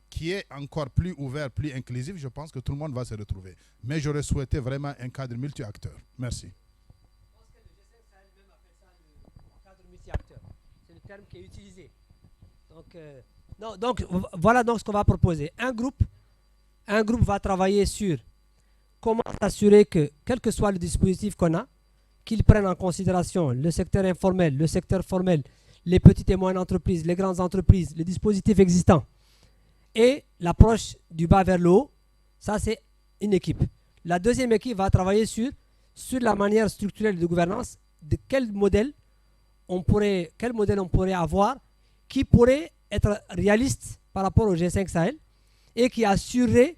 qui est encore plus ouvert, plus inclusif, je pense que tout le monde va se retrouver. Mais j'aurais souhaité vraiment un cadre multi-acteur. Merci. C'est le terme qui est utilisé. Donc, voilà donc ce qu'on va proposer. Un groupe va travailler sur comment s'assurer que, quel que soit le dispositif qu'on a, qu'ils prennent en considération le secteur informel, le secteur formel, les petites et moyennes entreprises, les grandes entreprises, les dispositifs existants et l'approche du bas vers le haut. Ça, c'est une équipe. La deuxième équipe va travailler sur la manière structurelle de gouvernance, de quel modèle on pourrait avoir qui pourrait être réaliste par rapport au G5 Sahel et qui assurerait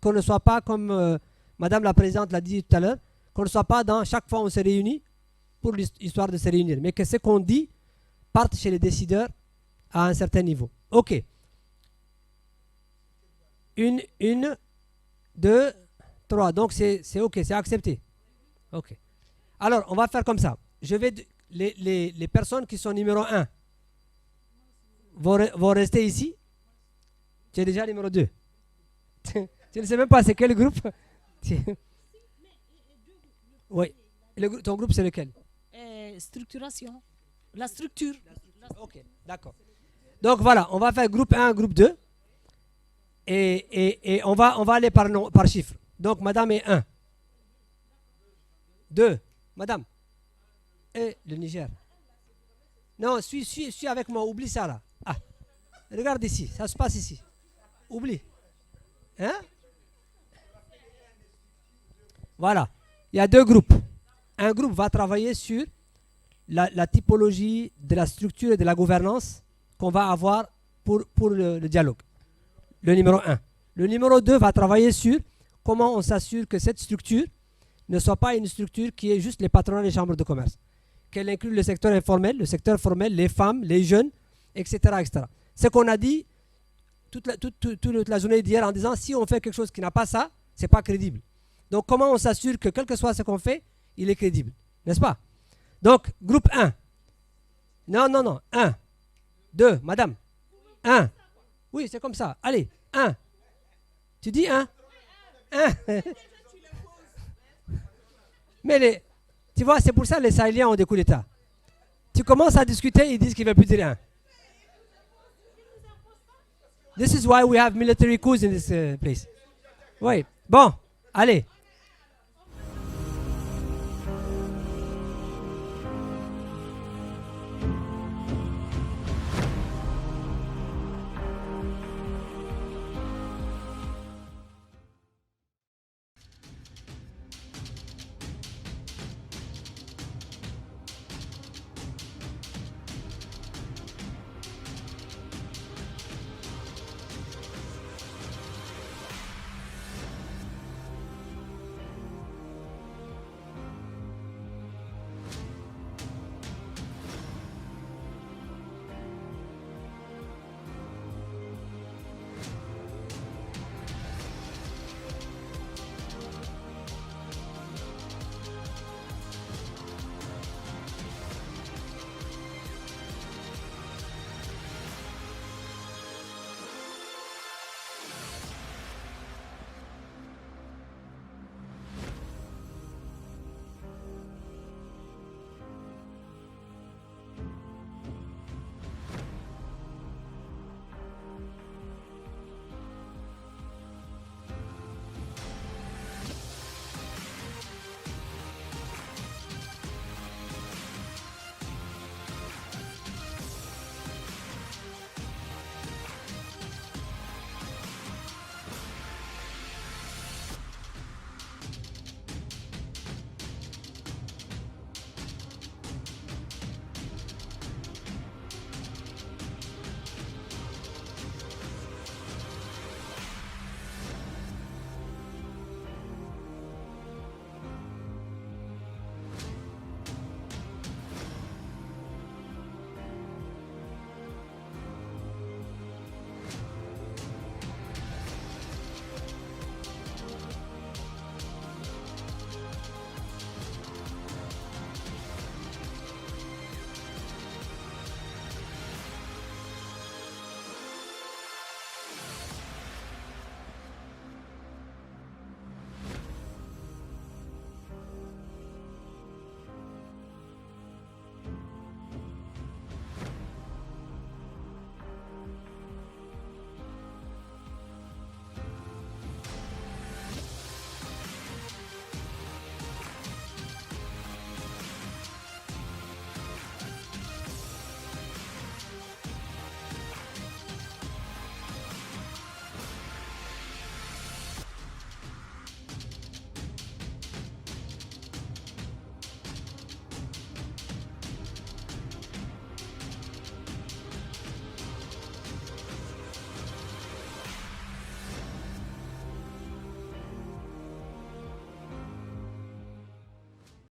qu'on ne soit pas, comme Madame la Présidente l'a dit tout à l'heure, qu'on ne soit pas dans chaque fois on se réunit pour l'histoire de se réunir, mais que ce qu'on dit parte chez les décideurs à un certain niveau. Ok. Une, deux, trois. Donc c'est ok, c'est accepté. Ok. Alors, on va faire comme ça. Les personnes qui sont numéro 1 vont rester ici. Tu es déjà numéro 2. Tu ne sais même pas c'est quel groupe. Oui. Ton groupe, c'est lequel? Structuration. La structure. Ok, d'accord. Donc voilà, on va faire groupe 1, groupe 2. Et on va aller par chiffre. Donc madame est 1. 2. Madame. Et le Niger. Non, suis avec moi, oublie ça là. Ah. Regarde ici, ça se passe ici. Oublie. Hein? Voilà. Il y a deux groupes. Un groupe va travailler sur la typologie de la structure et de la gouvernance qu'on va avoir pour le dialogue. Le numéro 1. Le numéro 2 va travailler sur comment on s'assure que cette structure ne soit pas une structure qui est juste les patronats des chambres de commerce. Qu'elle inclut le secteur informel, le secteur formel, les femmes, les jeunes, etc. etc. Ce qu'on a dit toute la journée d'hier en disant si on fait quelque chose qui n'a pas ça, ce n'est pas crédible. Donc comment on s'assure que quel que soit ce qu'on fait, il est crédible. N'est-ce pas? Donc, groupe 1. Non. 1. 2, madame. 1. Oui, c'est comme ça. Allez, 1. Tu dis 1? 1. Mais tu vois, c'est pour ça que les Sahéliens ont des coups d'État. Tu commences à discuter, ils disent qu'ils ne veulent plus dire 1. This is why we have military coups in this place. Oui. Bon, allez.